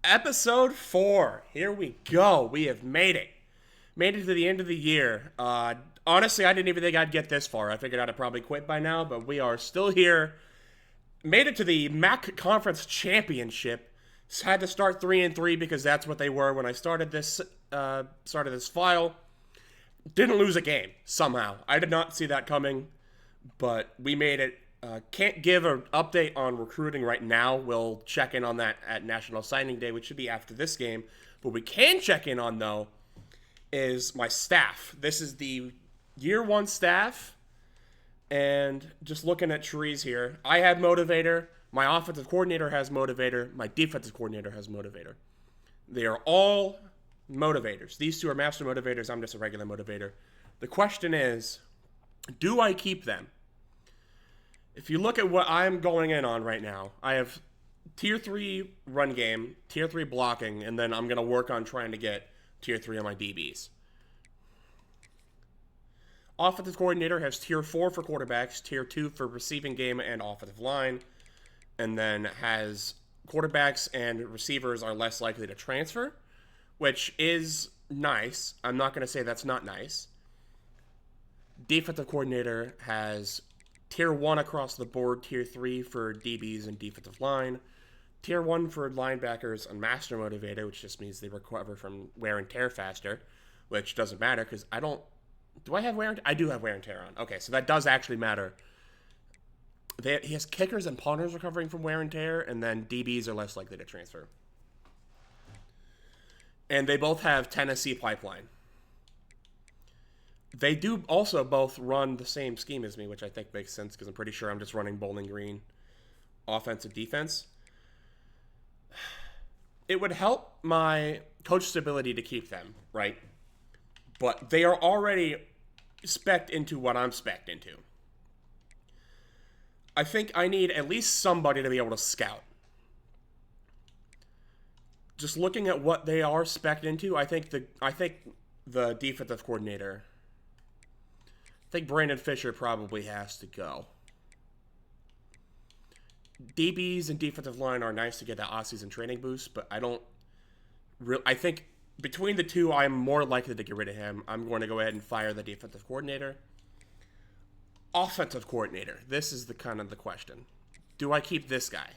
Episode 4. Here we go. We have made it. Made it to the end of the year. Honestly, I didn't even think I'd get this far. I figured I'd have probably quit by now, but we are still here. Made it to the MAC Conference Championship. Had to start 3-3 because that's what they were when I started this file. Didn't lose a game somehow. I did not see that coming, but we made it. Can't give an update on recruiting right now. We'll check in on that at National Signing Day, which should be after this game. What we can check in on, though, is my staff. This is the year one staff. And just looking at trees here, I have motivator. My offensive coordinator has motivator. My defensive coordinator has motivator. They are all motivators. These two are master motivators. I'm just a regular motivator. The question is, do I keep them? If you look at what I'm going in on right now, I have Tier 3 run game, Tier 3 blocking, and then I'm going to work on trying to get Tier 3 on my DBs. Offensive coordinator has Tier 4 for quarterbacks, Tier 2 for receiving game and offensive line, and then has quarterbacks and receivers are less likely to transfer, which is nice. I'm not going to say that's not nice. Defensive coordinator has Tier 1 across the board, Tier 3 for DBs and defensive line, Tier 1 for linebackers and master motivator, which just means they recover from wear and tear faster, which doesn't matter because I don't... Do I have wear and tear? I do have wear and tear on. Okay, so that does actually matter. He has kickers and punters recovering from wear and tear, and then DBs are less likely to transfer. And they both have Tennessee pipeline. They do also both run the same scheme as me, which I think makes sense because I'm pretty sure I'm just running Bowling Green offensive defense. It would help my coach's ability to keep them, right? But they are already spec'd into what I'm spec'd into. I think I need at least somebody to be able to scout. Just looking at what they are spec'd into, I think the defensive coordinator... I think Brandon Fisher probably has to go. DBs and defensive line are nice to get that offseason training boost, but I think between the two, I'm more likely to get rid of him. I'm going to go ahead and fire the defensive coordinator. Offensive coordinator. This is the question. Do I keep this guy?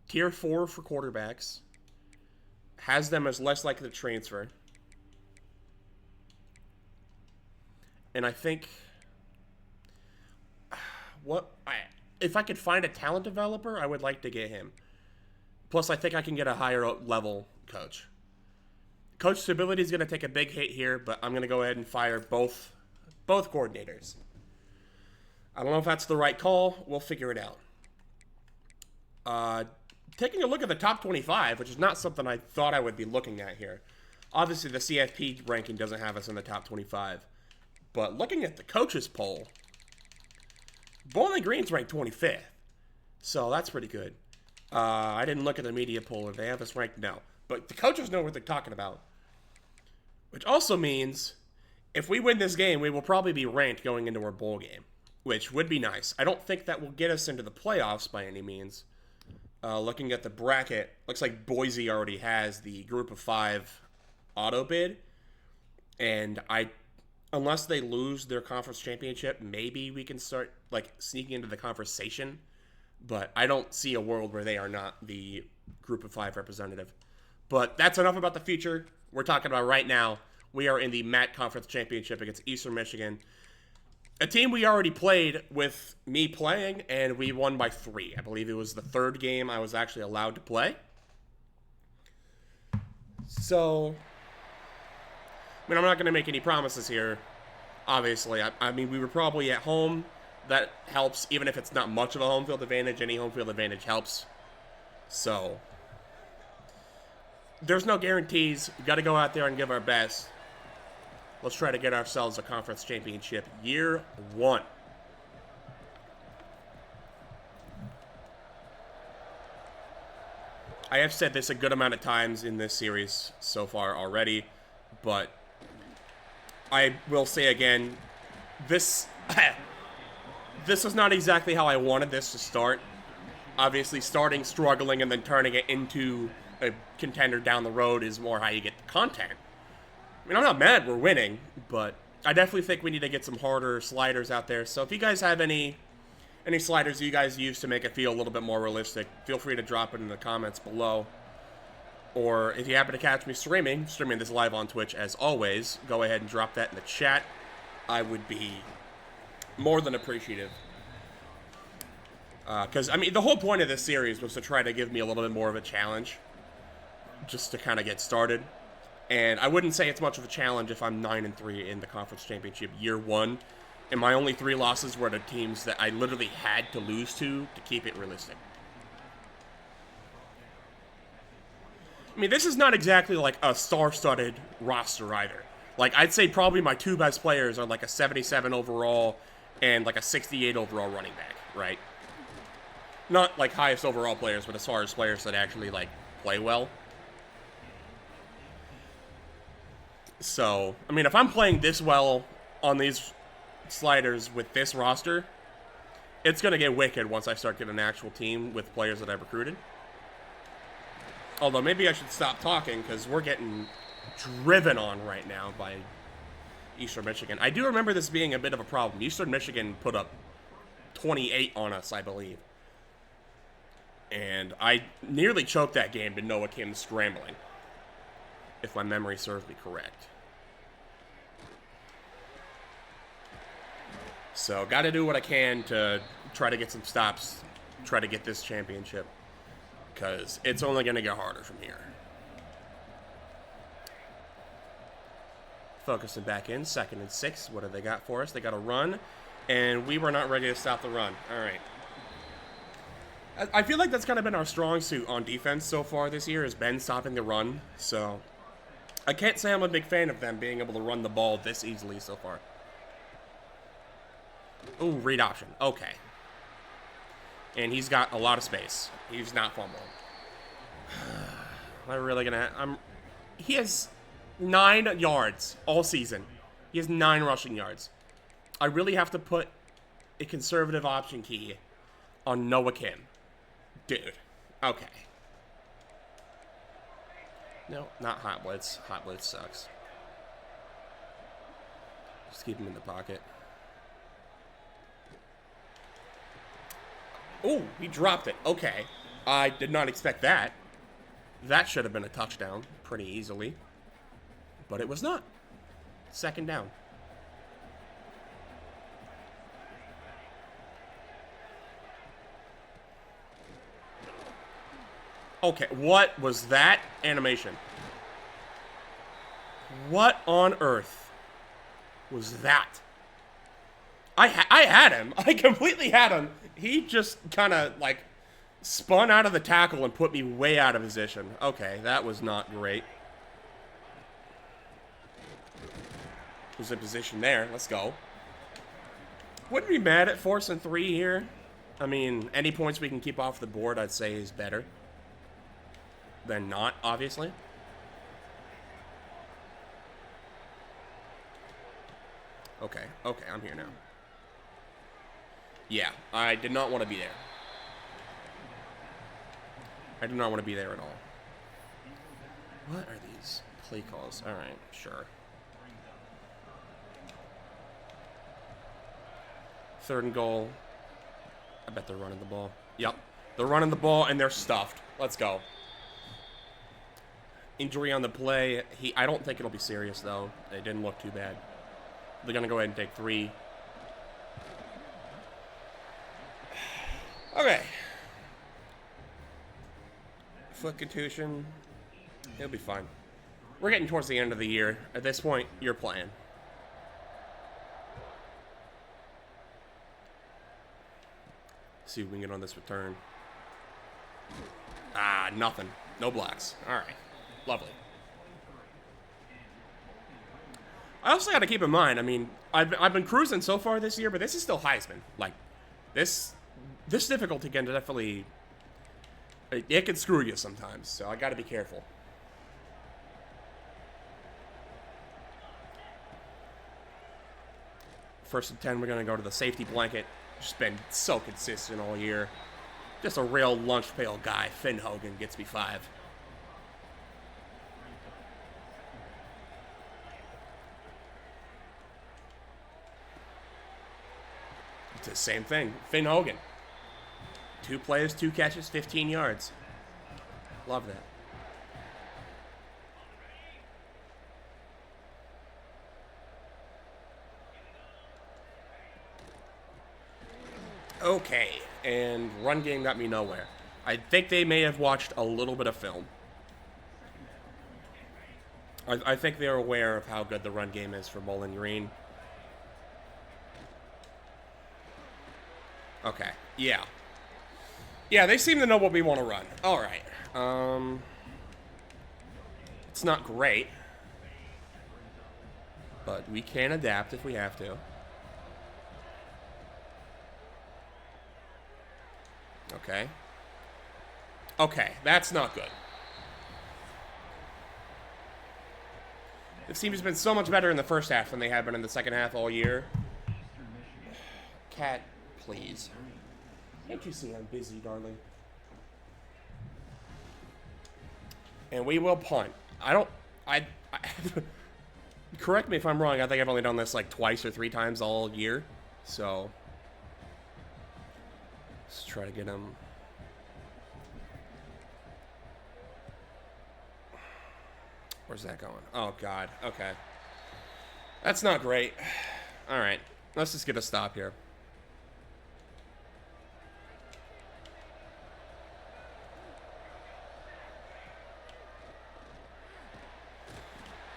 Tier 4 for quarterbacks. Has them as less likely to transfer. And I think, if I could find a talent developer, I would like to get him. Plus, I think I can get a higher level coach. Coach stability is going to take a big hit here, but I'm going to go ahead and fire both coordinators. I don't know if that's the right call. We'll figure it out. Taking a look at the top 25, which is not something I thought I would be looking at here. Obviously, the CFP ranking doesn't have us in the top 25. But looking at the coaches poll, Bowling Green's ranked 25th. So that's pretty good. I didn't look at the media poll. If they have us ranked, no. But the coaches know what they're talking about. Which also means if we win this game, we will probably be ranked going into our bowl game. Which would be nice. I don't think that will get us into the playoffs by any means. Looking at the bracket, looks like Boise already has the group of 5 auto bid. And unless they lose their conference championship, maybe we can start sneaking into the conversation. But I don't see a world where they are not the group of 5 representative. But that's enough about the future. We're talking about right now. We are in the MAC Conference Championship against Eastern Michigan. A team we already played with me playing, and we won by 3. I believe it was the 3rd game I was actually allowed to play. So... I'm not going to make any promises here, obviously. We were probably at home. That helps, even if it's not much of a home field advantage. Any home field advantage helps. So, there's no guarantees. We've got to go out there and give our best. Let's try to get ourselves a conference championship year 1. I have said this a good amount of times in this series so far already, but I will say again, this is not exactly how I wanted this to start. Obviously, starting struggling and then turning it into a contender down the road is more how you get the content. I mean, I'm not mad we're winning, but I definitely think we need to get some harder sliders out there. So if you guys have any sliders you guys use to make it feel a little bit more realistic, feel free to drop it in the comments below. Or if you happen to catch me streaming this live on Twitch as always, go ahead and drop that in the chat. I would be more than appreciative. Because, I mean, the whole point of this series was to try to give me a little bit more of a challenge. Just to kind of get started. And I wouldn't say it's much of a challenge if I'm 9-3 in the conference championship year one. And my only 3 losses were to teams that I literally had to lose to keep it realistic. I mean, this is not exactly like a star-studded roster either. Like, I'd say probably my 2 best players are like a 77 overall and like a 68 overall running back, right? Not like highest overall players, but as far as players that actually like play well. So, I mean, if I'm playing this well on these sliders with this roster, it's going to get wicked once I start getting an actual team with players that I've recruited. Although, maybe I should stop talking because we're getting driven on right now by Eastern Michigan. I do remember this being a bit of a problem. Eastern Michigan put up 28 on us, I believe. And I nearly choked that game to Noah Kim scrambling, if my memory serves me correct. So, got to do what I can to try to get some stops, try to get this championship, because it's only going to get harder from here. Focusing back in, 2nd and 6. What have they got for us? They got a run, and we were not ready to stop the run. All right. I feel like that's kind of been our strong suit on defense so far this year, has been stopping the run. So, I can't say I'm a big fan of them being able to run the ball this easily so far. Ooh, read option. Okay. And he's got a lot of space. He's not fumbling. Am I really gonna... He has 9 yards all season. He has 9 rushing yards. I really have to put a conservative option key on Noah Kim. Dude. Okay. No, not Hot Blitz. Hot Blitz sucks. Just keep him in the pocket. Oh, he dropped it. Okay. I did not expect that. That should have been a touchdown pretty easily. But it was not. 2nd down. Okay, what was that animation? What on earth was that? I had him. I completely had him. He just kind of, like, spun out of the tackle and put me way out of position. Okay, that was not great. Was in position there. Let's go. Wouldn't be mad at 4th and 3 here. I mean, any points we can keep off the board, I'd say, is better than not, obviously. Okay, I'm here now. Yeah, I did not want to be there. I did not want to be there at all. What are these play calls? All right, sure. 3rd and goal. I bet they're running the ball. Yep, they're running the ball and they're stuffed. Let's go. Injury on the play. I don't think it'll be serious though. It didn't look too bad. They're gonna go ahead and take 3. Okay. Foot contusion. He'll be fine. We're getting towards the end of the year. At this point, you're playing. See if we can get on this return. Ah, nothing. No blocks. All right. Lovely. I also got to keep in mind, I mean, I've been cruising so far this year, but this is still Heisman. Like, this difficulty can definitely... It can screw you sometimes, so I got to be careful. First and 10, we're going to go to the safety blanket. Just been so consistent all year. Just a real lunch pail guy. Finn Hogan gets me 5. It's the same thing. Finn Hogan. 2 plays, 2 catches, 15 yards. Love that. Okay, and run game got me nowhere. I think they may have watched a little bit of film. I think they're aware of how good the run game is for Bowling Green. Okay, yeah. Yeah, they seem to know what we want to run. All right. It's not great, but we can adapt if we have to. Okay. Okay, that's not good. This team has been so much better in the first half than they have been in the second half all year. Cat, please. Can't you see I'm busy, darling? And we will punt. I correct me if I'm wrong. I think I've only done this like twice or 3 times all year. So let's try to get him. Where's that going? Oh, God. Okay. That's not great. All right. Let's just get a stop here.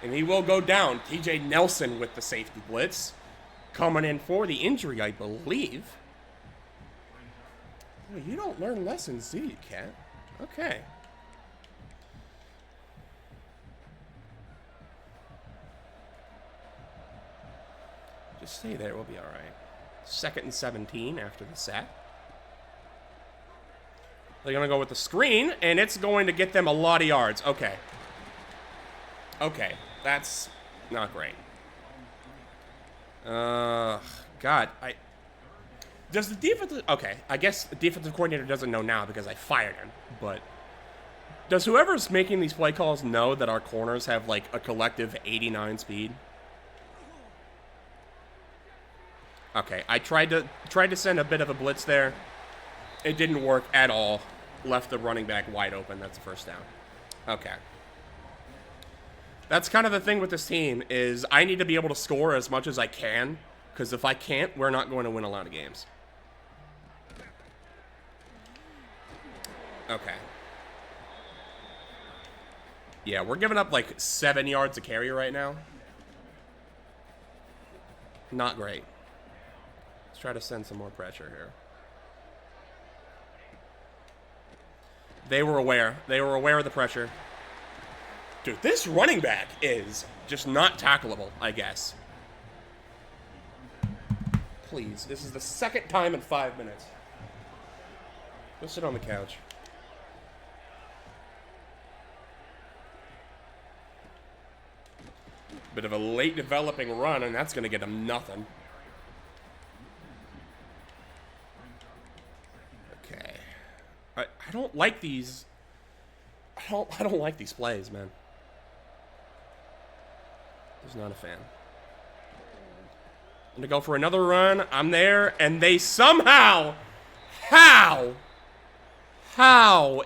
And he will go down. TJ Nelson with the safety blitz. Coming in for the injury, I believe. Well, you don't learn lessons, do you, Cat? Okay. Just stay there. We'll be all right. 2nd and 17 after the sack. They're going to go with the screen, and it's going to get them a lot of yards. Okay. Okay. That's not great. God, does the defensive... Okay, I guess the defensive coordinator doesn't know now because I fired him, but... Does whoever's making these play calls know that our corners have, like, a collective 89 speed? Okay, I tried to send a bit of a blitz there. It didn't work at all. Left the running back wide open. That's a first down. Okay. That's kind of the thing with this team is I need to be able to score as much as I can, because if I can't, we're not going to win a lot of games. Okay. Yeah, we're giving up like 7 yards a carry right now. Not great. Let's try to send some more pressure here. They were aware. They were aware of the pressure. Dude, this running back is just not tackleable, I guess. Please, this is the 2nd time in 5 minutes. Go sit on the couch. Bit of a late developing run, and that's going to get him nothing. Okay. I don't like these. I don't like these plays, man. I was not a fan. I'm gonna go for another run. I'm there, and they somehow, how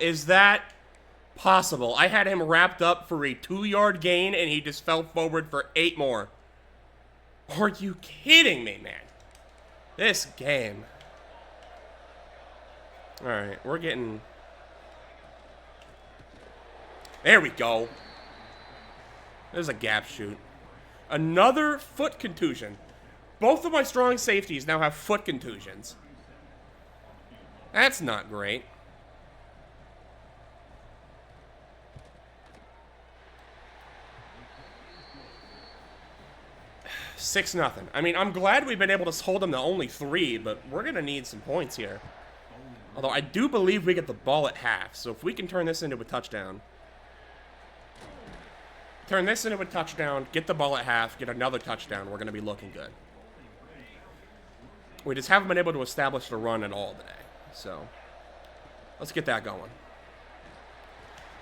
is that possible? I had him wrapped up for a 2-yard gain, and he just fell forward for 8 more. Are you kidding me, man? This game. All right, we're getting... There we go. There's a gap shoot. Another foot contusion. Both of my strong safeties now have foot contusions. That's not great. Six nothing. I mean, I'm glad we've been able to hold them to only 3, but we're going to need some points here. Although I do believe we get the ball at half, so if we can turn this into a touchdown. Turn this into a touchdown, get the ball at half, get another touchdown, we're going to be looking good. We just haven't been able to establish the run at all today. So, let's get that going.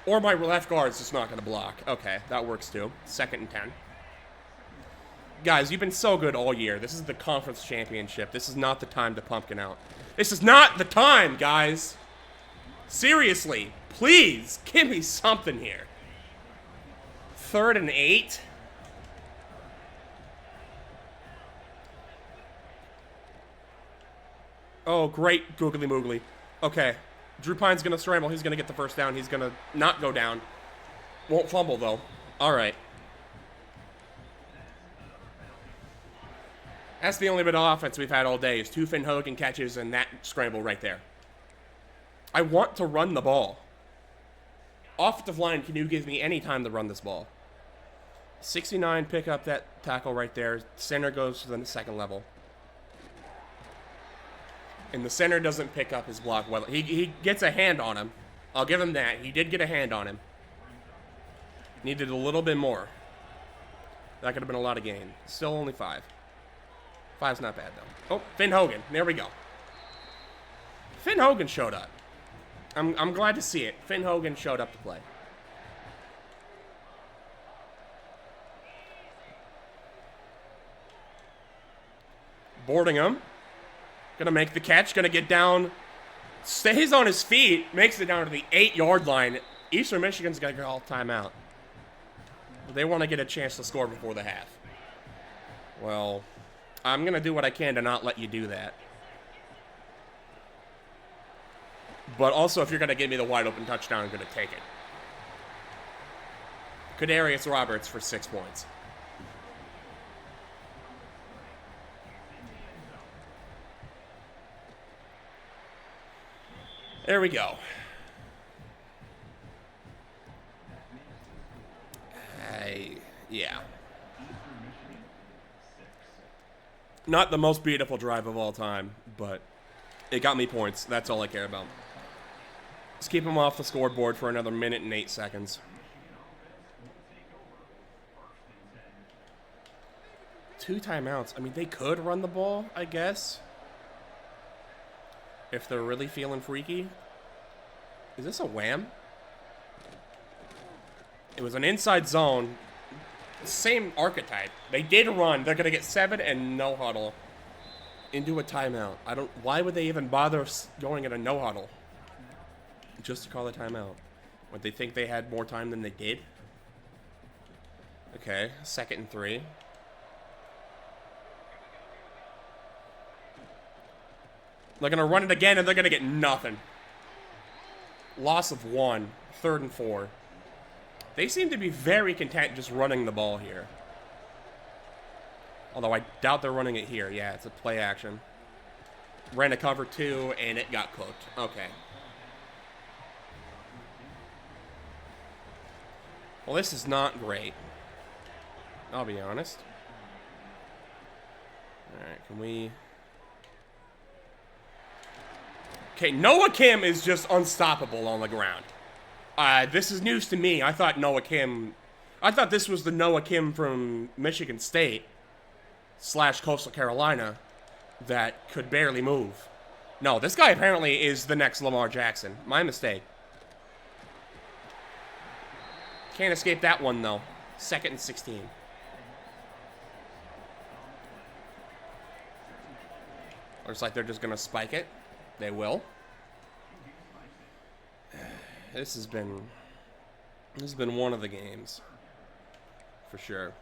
Or my left guard's just not going to block. Okay, that works too. 2nd and 10. Guys, you've been so good all year. This is the conference championship. This is not the time to pumpkin out. This is not the time, guys. Seriously, please, give me something here. 3rd and 8. Oh, great googly moogly. Okay. Drew Pine's going to scramble. He's going to get the first down. He's going to not go down. Won't fumble, though. All right. That's the only bit of offense we've had all day is 2 Finn Hogan catches and that scramble right there. I want to run the ball. Offensive line, can you give me any time to run this ball? 69, pick up that tackle right there. Center goes to the second level. And the center doesn't pick up his block well. He gets a hand on him. I'll give him that. He did get a hand on him. Needed a little bit more. That could have been a lot of gain. Still only 5. 5's not bad, though. Oh, Finn Hogan. There we go. Finn Hogan showed up. I'm glad to see it. Finn Hogan showed up to play. Boarding him. Gonna make the catch. Gonna get down. Stays on his feet. Makes it down to the 8-yard line. Eastern Michigan's gonna call timeout. They want to get a chance to score before the half. Well, I'm gonna do what I can to not let you do that. But also, if you're gonna give me the wide open touchdown, I'm gonna take it. Kadarius Roberts for 6 points. There we go. Yeah. Not the most beautiful drive of all time, but it got me points. That's all I care about. Let's keep him off the scoreboard for another minute and 8 seconds. 2 timeouts. I mean, they could run the ball, I guess. If they're really feeling freaky. Is this a wham? It was an inside zone. Same archetype. They did run. They're going to get 7 and no huddle into a timeout. Why would they even bother going in a no huddle? Just to call a timeout. Would they think they had more time than they did? Okay, 2nd and 3. They're going to run it again and they're going to get nothing. Loss of 1. 3rd and 4. They seem to be very content just running the ball here. Although I doubt they're running it here. Yeah, it's a play action. Ran a cover 2, and it got cooked. Okay. Well, this is not great. I'll be honest. Alright, can we... Okay, Noah Kim is just unstoppable on the ground. This is news to me. I thought this was the Noah Kim from Michigan State / Coastal Carolina that could barely move. No, this guy apparently is the next Lamar Jackson. My mistake. Can't escape that one, though. 2nd and 16. Looks like they're just going to spike it. They will. This has been one of the games. For sure.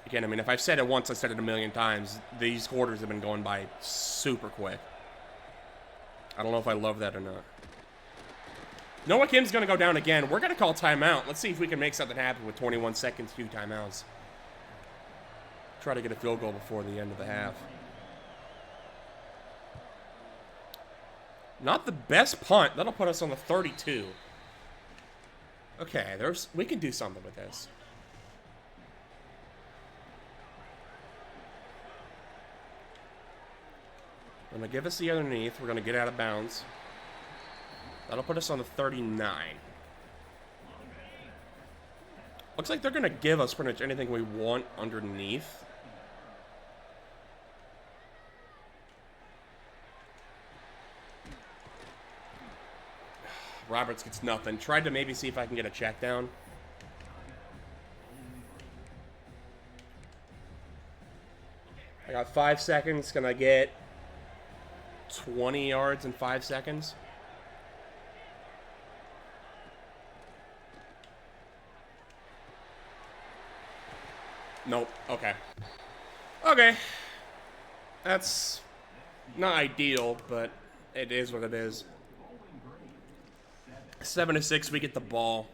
Again, I mean, if I've said it once, I said it a million times. These quarters have been going by super quick. I don't know if I love that or not. Noah Kim's going to go down again. We're going to call timeout. Let's see if we can make something happen with 21 seconds, 2 timeouts. Try to get a field goal before the end of the half. Not the best punt. That'll put us on the 32. Okay, we can do something with this. Going to give us the underneath. We're going to get out of bounds. That'll put us on the 39. Looks like they're going to give us pretty much anything we want underneath. Roberts gets nothing. Tried to maybe see if I can get a check down. got 5 seconds. Can I get 20 yards in 5 seconds? Nope. Okay. Okay. That's not ideal, but it is what it is. 7-6, we get the ball.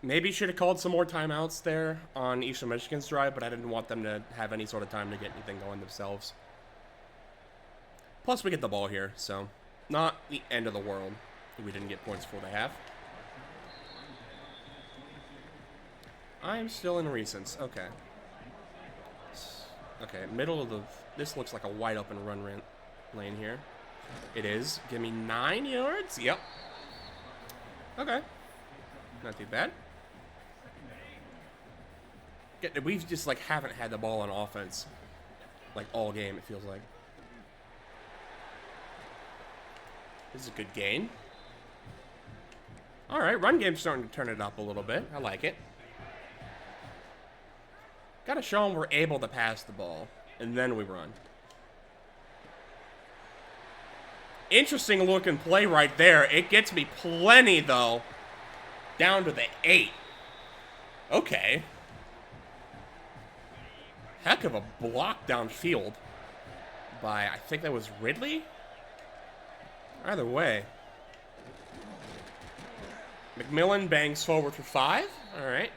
Maybe should have called some more timeouts there on Eastern Michigan's drive, but I didn't want them to have any sort of time to get anything going themselves. Plus, we get the ball here, so not the end of the world if we didn't get points for the half. I'm still in recents. Okay. Okay, middle of the... This looks like a wide open run lane here. It is. Give me 9 yards? Yep. Okay. Not too bad. We just, like, haven't had the ball on offense, like, all game, it feels like. This is a good gain. All right, run game's starting to turn it up a little bit. I like it. Got to show them we're able to pass the ball, and then we run. Interesting looking play right there. It gets me plenty, though. Down to the 8. Okay. Heck of a block downfield by, I think that was Ridley? Either way. McMillan bangs forward for 5. All right.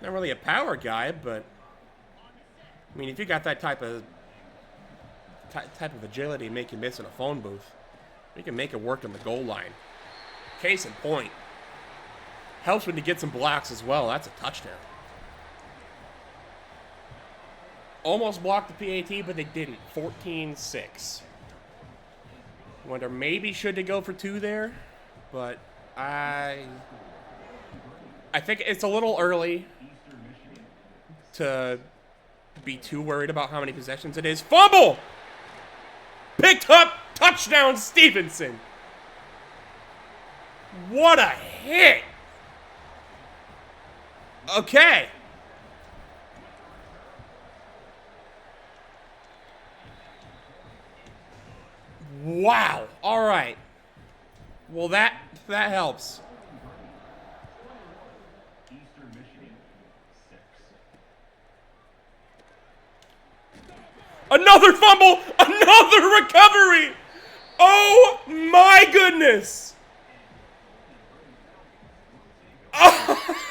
Not really a power guy, but... I mean, if you got that type of agility to make you miss in a phone booth, you can make it work on the goal line. Case in point. Helps when you get some blocks as well. That's a touchdown. Almost blocked the PAT, but they didn't. 14-6. Wonder maybe should they go for 2 there, but I think it's a little early to be too worried about how many possessions it is. Fumble! Picked up, touchdown Stevenson. What a hit! Okay. Wow. All right. Well, that helps. Another fumble! Another recovery! Oh my goodness! Oh.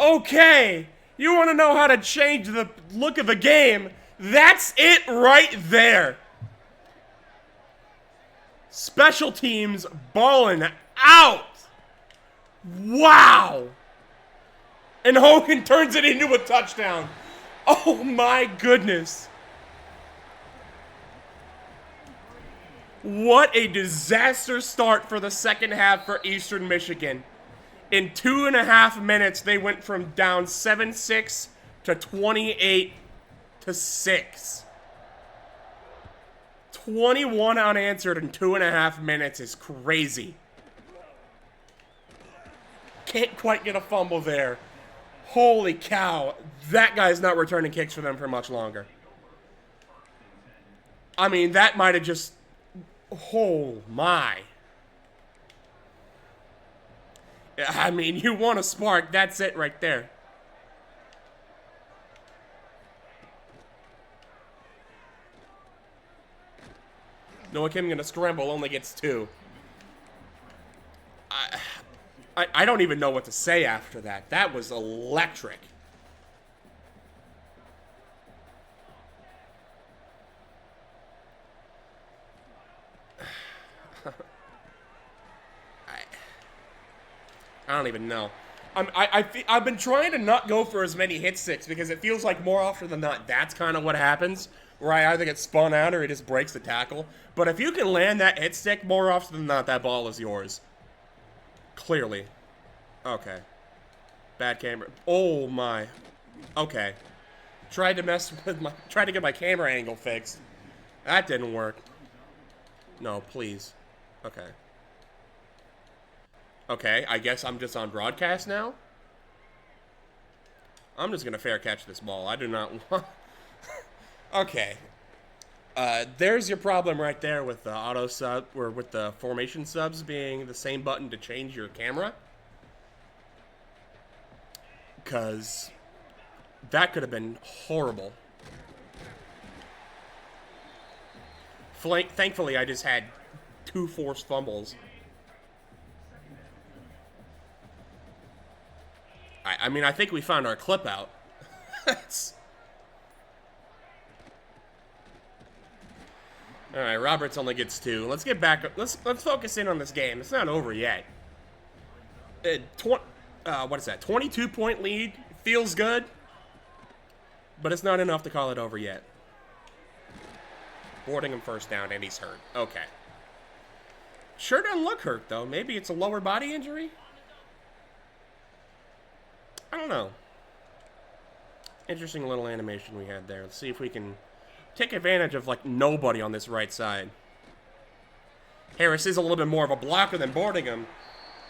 Okay. You want to know how to change the look of a game? That's it right there. Special teams balling out. Wow. And Hogan turns it into a touchdown. Oh my goodness. What a disaster start for the second half for Eastern Michigan. In 2.5 minutes, they went from down 7-6 to 28-6. 21 unanswered in 2.5 minutes is crazy. Can't quite get a fumble there. Holy cow. That guy's not returning kicks for them for much longer. I mean, that might have just... Oh, my. I mean, you want a spark, that's it right there. Noah Kim gonna scramble, only gets 2. I don't even know what to say after that. That was electric. I don't even know. I've been trying to not go for as many hit sticks because it feels like more often than not that's kind of what happens, where I either get spun out or it just breaks the tackle. But if you can land that hit stick, more often than not, that ball is yours. Clearly. Okay. Bad camera. Oh my. Okay. Tried to get my camera angle fixed. That didn't work. No, please. Okay. Okay, I guess I'm just on broadcast now. I'm just gonna fair catch this ball. I do not want... Okay. There's your problem right there with the auto sub, or with the formation subs being the same button to change your camera. Because that could have been horrible. Thankfully, I just had 2 forced fumbles. I mean, I think we found our clip out. All right, Roberts only gets 2. Let's get back. Let's focus in on this game. It's not over yet. What is that? 22-point lead. Feels good, but it's not enough to call it over yet. Boarding him first down, and he's hurt. Okay. Sure doesn't look hurt, though. Maybe it's a lower body injury? I don't know. Interesting little animation we had there. Let's see if we can take advantage of, like, nobody on this right side. Harris is a little bit more of a blocker than Boardingham,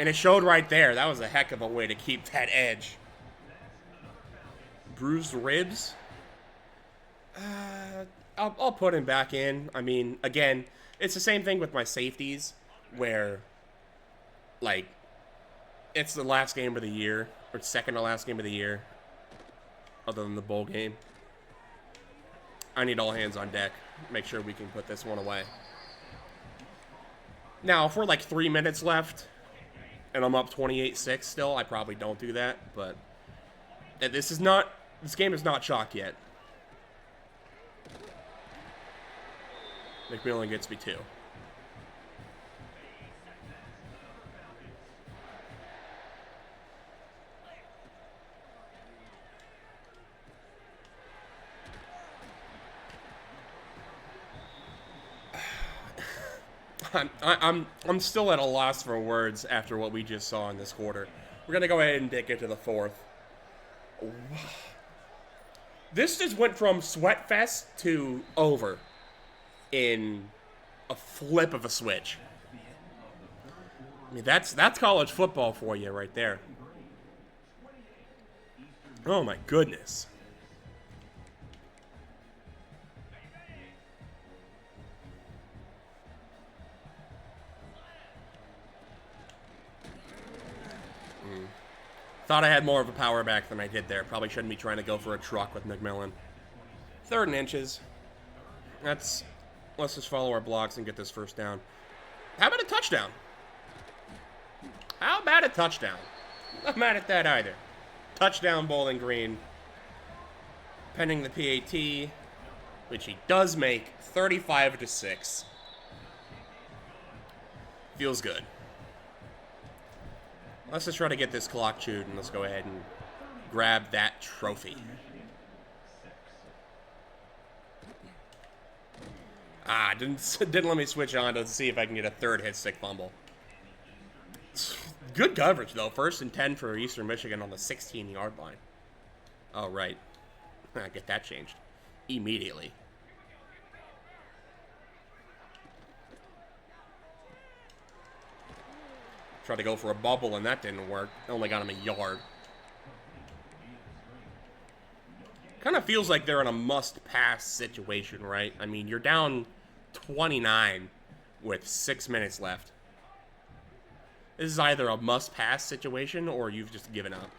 and it showed right there. That was a heck of a way to keep that edge. Bruised ribs? I'll put him back in. I mean, again, it's the same thing with my safeties, where, like, it's the last game of the year, or second to last game of the year, other than the bowl game. I need all hands on deck. Make sure we can put this one away. Now, if we're like 3 minutes left, and I'm up 28-6 still, I probably don't do that, but this game is not chalk yet. McMillan gets me 2. I'm still at a loss for words after what we just saw in this quarter. We're gonna go ahead and get to the 4th. This just went from sweatfest to over in a flip of a switch. I mean, that's college football for you right there. Oh my goodness. Thought I had more of a power back than I did there. Probably shouldn't be trying to go for a truck with McMillan. 3rd and inches. Let's just follow our blocks and get this first down. How about a touchdown? How about a touchdown? Not mad at that either. Touchdown, Bowling Green. Pending the PAT, which he does make, 35-6. Feels good. Let's just try to get this clock chewed, and let's go ahead and grab that trophy. Didn't let me switch on to see if I can get a 3rd hit stick fumble. Good coverage, though. 1st and 10 for Eastern Michigan on the 16-yard line. Oh, right. Get that changed immediately. Tried to go for a bubble, and that didn't work. Only got him a yard. Kind of feels like they're in a must-pass situation, right? I mean, you're down 29 with 6 minutes left. This is either a must-pass situation or you've just given up.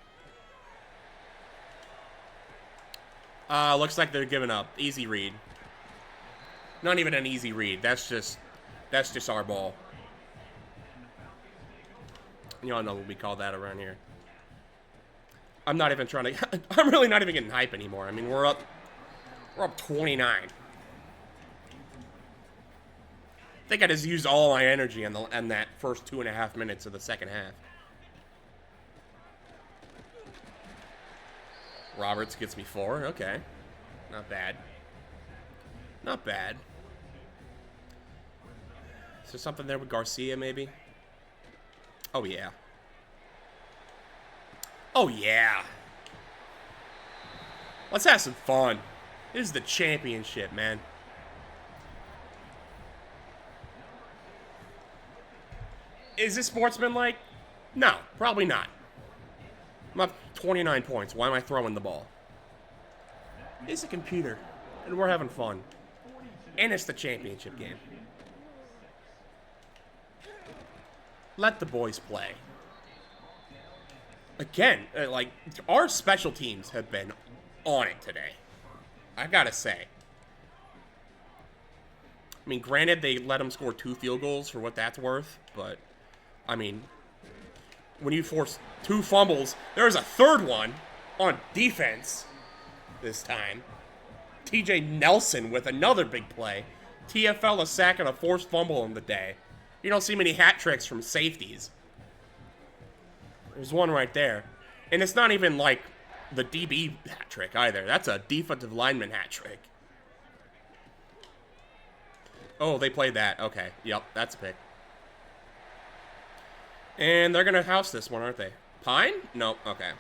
Looks like they're giving up. Easy read. Not even an easy read. That's just our ball. You all know what we call that around here. I'm not even trying to... I'm really not even getting hype anymore. I mean, we're up 29. I think I just used all my energy in that first 2.5 minutes of the second half. Roberts gets me 4. Okay. Not bad. Not bad. Is there something there with Garcia, maybe? Oh, yeah. Oh, yeah. Let's have some fun. This is the championship, man. Is this sportsmanlike? No, probably not. I'm up 29 points. Why am I throwing the ball? It's a computer. And we're having fun. And it's the championship game. Let the boys play. Again, like, our special teams have been on it today. I gotta say. I mean, granted, they let them score 2 field goals for what that's worth, but, I mean, when you force 2 fumbles, there's a 3rd one on defense this time. TJ Nelson with another big play. TFL a sack and a forced fumble in the day. You don't see many hat tricks from safeties. There's one right there. And it's not even like the DB hat trick either. That's a defensive lineman hat trick. Oh, they played that. Okay. Yep, that's a pick. And they're going to house this one, aren't they? Pine? Nope. Okay.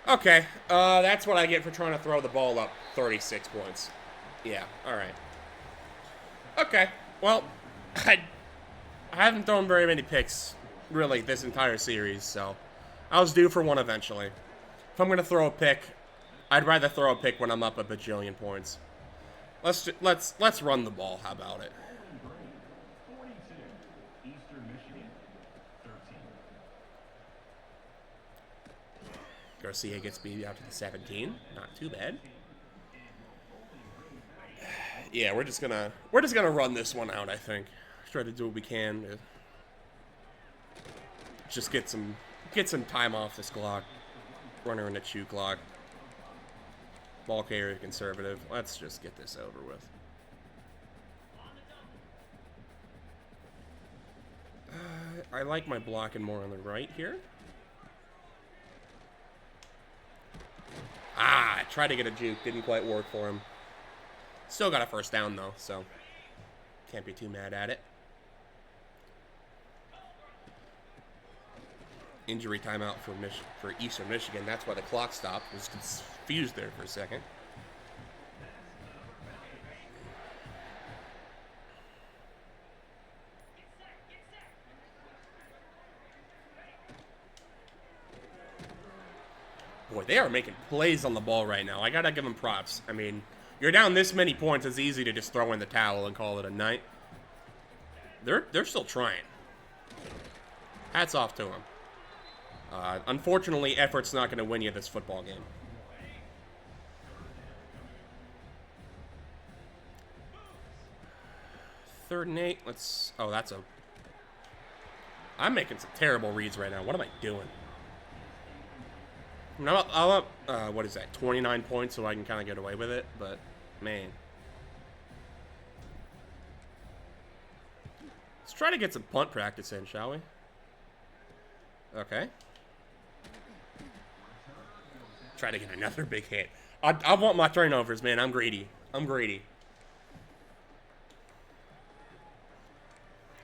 Okay. That's what I get for trying to throw the ball up 36 points. Yeah, alright. Okay. Well, I haven't thrown very many picks, really, this entire series, so I was due for one eventually. If I'm going to throw a pick, I'd rather throw a pick when I'm up a bajillion points. Let's run the ball. How about it? Garcia gets beat out to the 17. Not too bad. Yeah, we're just gonna run this one out. I think. Try to do what we can to just get some time off this clock. Runner in the chew clock. Ball carrier conservative. Let's just get this over with. I like my blocking more on the right here. I tried to get a juke. Didn't quite work for him. Still got a first down, though, so can't be too mad at it. Injury timeout for Eastern Michigan. That's why the clock stopped. I was confused there for a second. Boy, they are making plays on the ball right now. I gotta give them props. I mean, you're down this many points, it's easy to just throw in the towel and call it a night. They're still trying. Hats off to them. Unfortunately, effort's not going to win you this football game. Third and 8. Let's... Oh, that's a... I'm making some terrible reads right now. What am I doing? I'll up what is that, 29 points so I can kind of get away with it, but, man. Let's try to get some punt practice in, shall we? Okay. Try to get another big hit. I want my turnovers, man. I'm greedy. I'm greedy.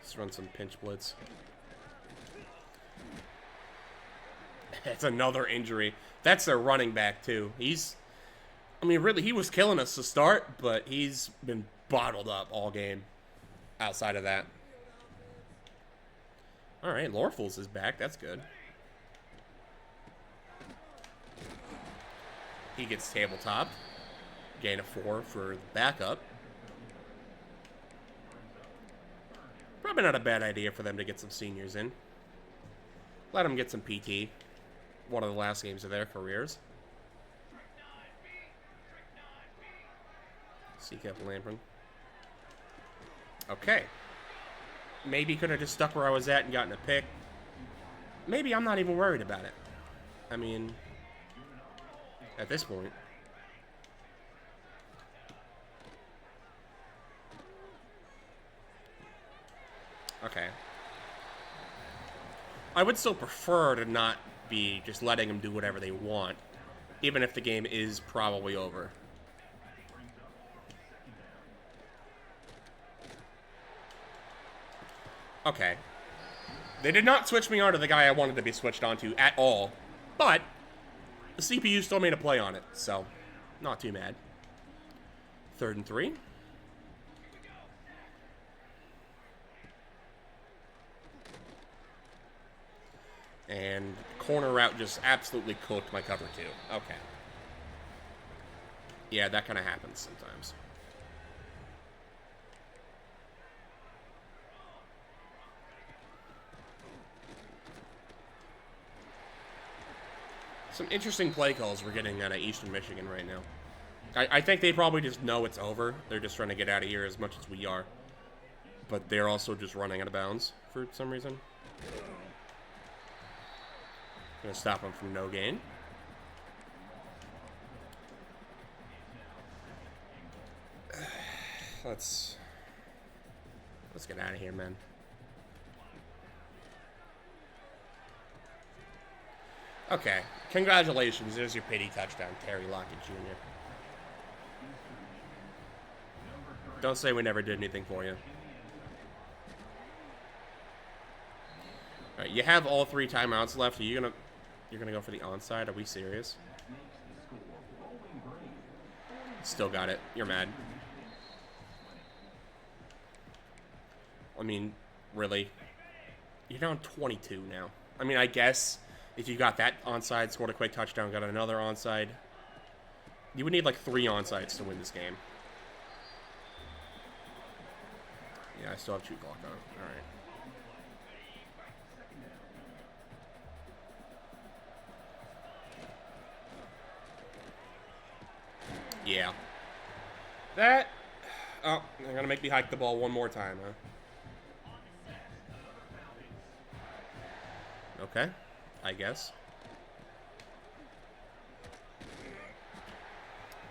Let's run some pinch blitz. That's another injury. That's their running back, too. I mean, really, he was killing us to start, but he's been bottled up all game outside of that. All right, Lorfels is back. That's good. He gets tabletop. Gain of 4 for the backup. Probably not a bad idea for them to get some seniors in. Let them get some PT. One of the last games of their careers. Seek up Lampron. Okay. Maybe could have just stuck where I was at and gotten a pick. Maybe I'm not even worried about it. I mean, at this point. Okay. I would still prefer to not be just letting them do whatever they want, even if the game is probably over. Okay. They did not switch me onto the guy I wanted to be switched onto at all, but the CPU still made a play on it, so not too mad. 3rd and 3. And corner route just absolutely cooked my cover 2. Okay. Yeah, that kind of happens sometimes. Some interesting play calls we're getting out of Eastern Michigan right now. I think they probably just know it's over. They're just trying to get out of here as much as we are. But they're also just running out of bounds for some reason. Gonna stop them from no gain. Let's get out of here, man. Okay, congratulations. There's your pity touchdown, Terry Lockett Jr. Don't say we never did anything for you. All right, you have all 3 timeouts left. You're gonna go for the onside? Are we serious? Still got it. You're mad. I mean, really? You're down 22 now. I mean, I guess if you got that onside, scored a quick touchdown, got another onside, you would need like 3 onsides to win this game. Yeah, I still have 2 clock on. All right. Yeah. That... Oh, they're going to make me hike the ball one more time, huh? Okay, I guess.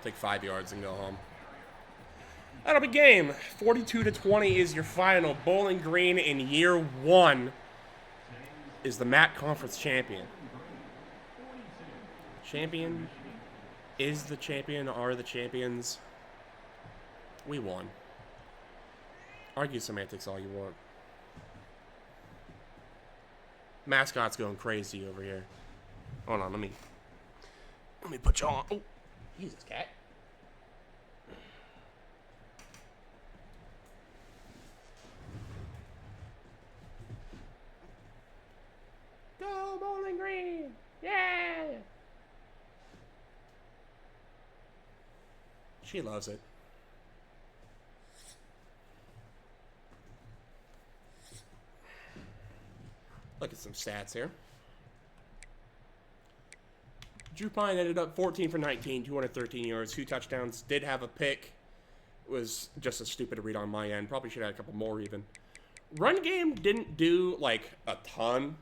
Take 5 yards and go home. That'll be game. 42-20 is your final. Bowling Green in year 1 is the MAC Conference champion. Champion is the champion, are the champions. We won. Argue semantics all you want. Mascot's going crazy over here. Hold on, let me put you on. Oh, Jesus, cat. Go Bowling Green! Yeah! She loves it. Look at some stats here. Drew Pine ended up 14 for 19, 213 yards, 2 touchdowns. Did have a pick. It was just a stupid read on my end. Probably should have had a couple more even. Run game didn't do, like, a ton.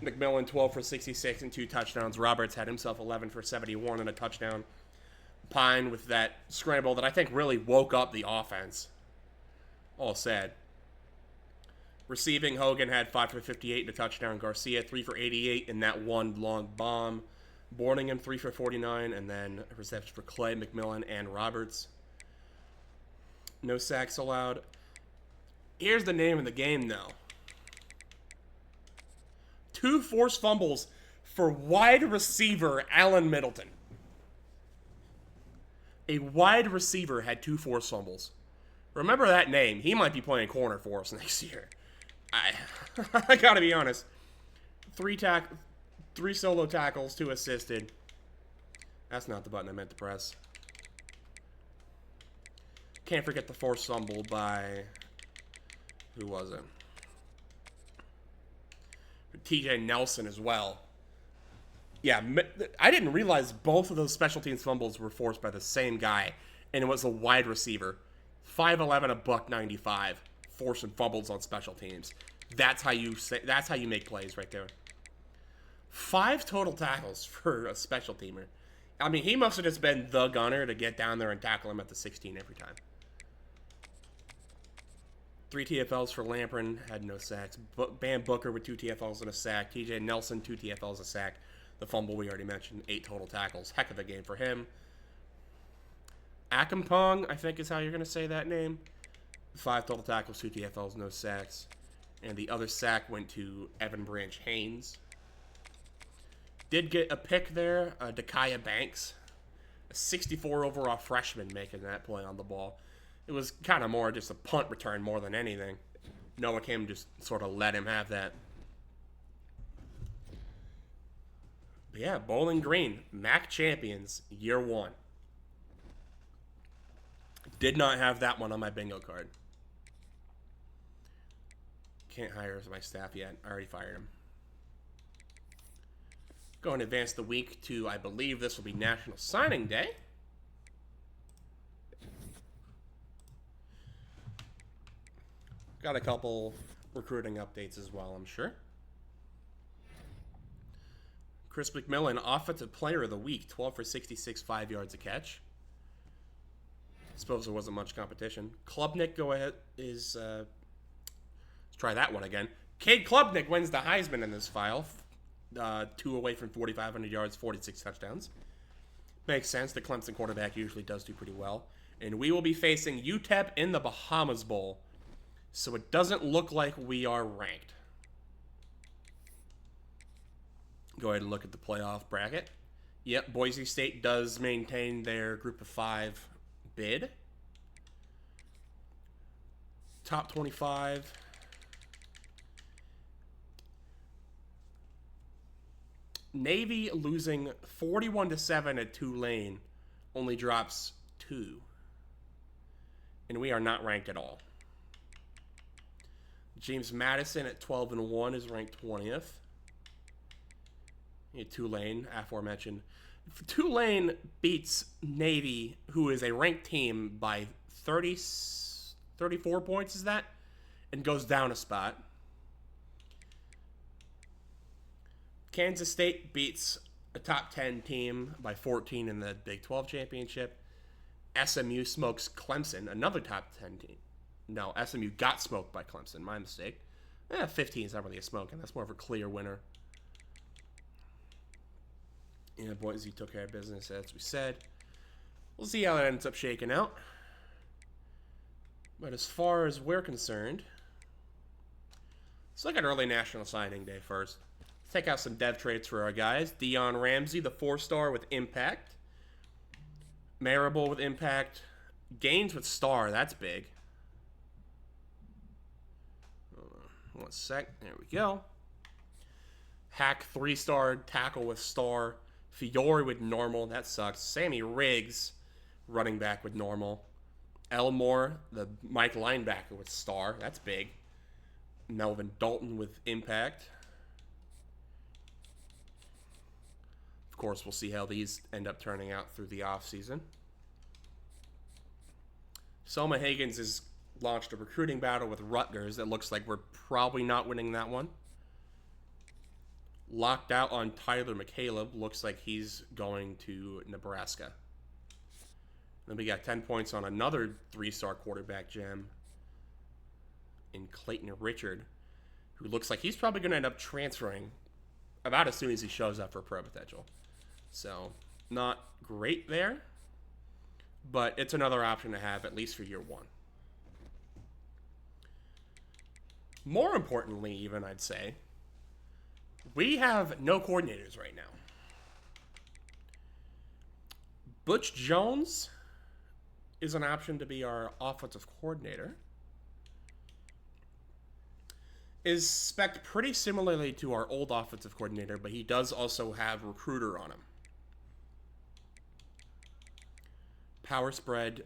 McMillan, 12 for 66 and 2 touchdowns. Roberts had himself 11 for 71 and a touchdown. Pine with that scramble that I think really woke up the offense. All said. Receiving, Hogan had 5 for 58 and a touchdown. Garcia, 3 for 88 in that one long bomb. Borningham, 3 for 49, and then a reception for Clay, McMillan, and Roberts. No sacks allowed. Here's the name of the game, though. 2 forced fumbles for wide receiver Allen Middleton. A wide receiver had 2 forced fumbles. Remember that name. He might be playing corner for us next year. I gotta be honest. 3 solo tackles, 2 assisted. That's not the button I meant to press. Can't forget the forced fumble by... Who was it? TJ Nelson as well. Yeah, I didn't realize both of those special teams fumbles were forced by the same guy, and it was a wide receiver. 5'11", a buck 95, forcing fumbles on special teams. That's how you make plays right there. 5 total tackles for a special teamer. I mean, he must have just been the gunner to get down there and tackle him at the 16 every time. 3 TFLs for Lamprin, had no sacks. Bam Booker with 2 TFLs and a sack. TJ Nelson, 2 TFLs, a sack. The fumble we already mentioned, 8 total tackles. Heck of a game for him. Akampong, I think is how you're going to say that name. 5 total tackles, 2 TFLs, no sacks. And the other sack went to Evan Branch Haynes. Did get a pick there, Dakaya Banks. A 64 overall freshman making that play on the ball. It was kind of more just a punt return more than anything. Noah Kim just sort of let him have that. But yeah, Bowling Green, MAC champions, year one. Did not have that one on my bingo card. Can't hire as my staff yet. I already fired him. Go and advance the week to, I believe this will be National Signing Day. Got a couple recruiting updates as well, I'm sure. Chris McMillan, Offensive Player of the Week, 12 for 66, 5 yards a catch. Suppose there wasn't much competition. Klubnik, go ahead, let's try that one again. Cade Klubnik wins the Heisman in this file. 2 away from 4,500 yards, 46 touchdowns. Makes sense. The Clemson quarterback usually does do pretty well. And we will be facing UTEP in the Bahamas Bowl. So it doesn't look like we are ranked. Go ahead and look at the playoff bracket. Yep, Boise State does maintain their group of 5 bid. Top 25. Navy losing 41-7 at Tulane only drops 2. And we are not ranked at all. James Madison at 12-1 is ranked 20th. Tulane, aforementioned. Tulane beats Navy, who is a ranked team, by 34 points, is that? And goes down a spot. Kansas State beats a top 10 team by 14 in the Big 12 championship. SMU smokes Clemson, another top 10 team. No, SMU got smoked by Clemson. My mistake. 15 is not really a smoke, and that's more of a clear winner. Yeah, Boise took care of business, as we said. We'll see how that ends up shaking out. But as far as we're concerned, let's look at early National Signing Day first. Let's take out some dev traits for our guys. Dion Ramsey, the 4-star with impact. Marable with impact. Gaines with star. That's big. One sec. There we go. Hack 3-star. Tackle with star. Fiore with normal. That sucks. Sammy Riggs, running back with normal. Elmore, the Mike linebacker with star. That's big. Melvin Dalton with impact. Of course, we'll see how these end up turning out through the offseason. Selma Higgins has launched a recruiting battle with Rutgers. It looks like we're probably not winning that one. Locked out on Tyler McCaleb. Looks like he's going to Nebraska. Then we got 10 points on another 3-star quarterback gem in Clayton Richard, who looks like he's probably going to end up transferring about as soon as he shows up for pro potential. So, not great there, but it's another option to have, at least for year one. More importantly, even, I'd say, we have no coordinators right now. Butch Jones is an option to be our offensive coordinator. Is spec'd pretty similarly to our old offensive coordinator, but he does also have recruiter on him. Power spread,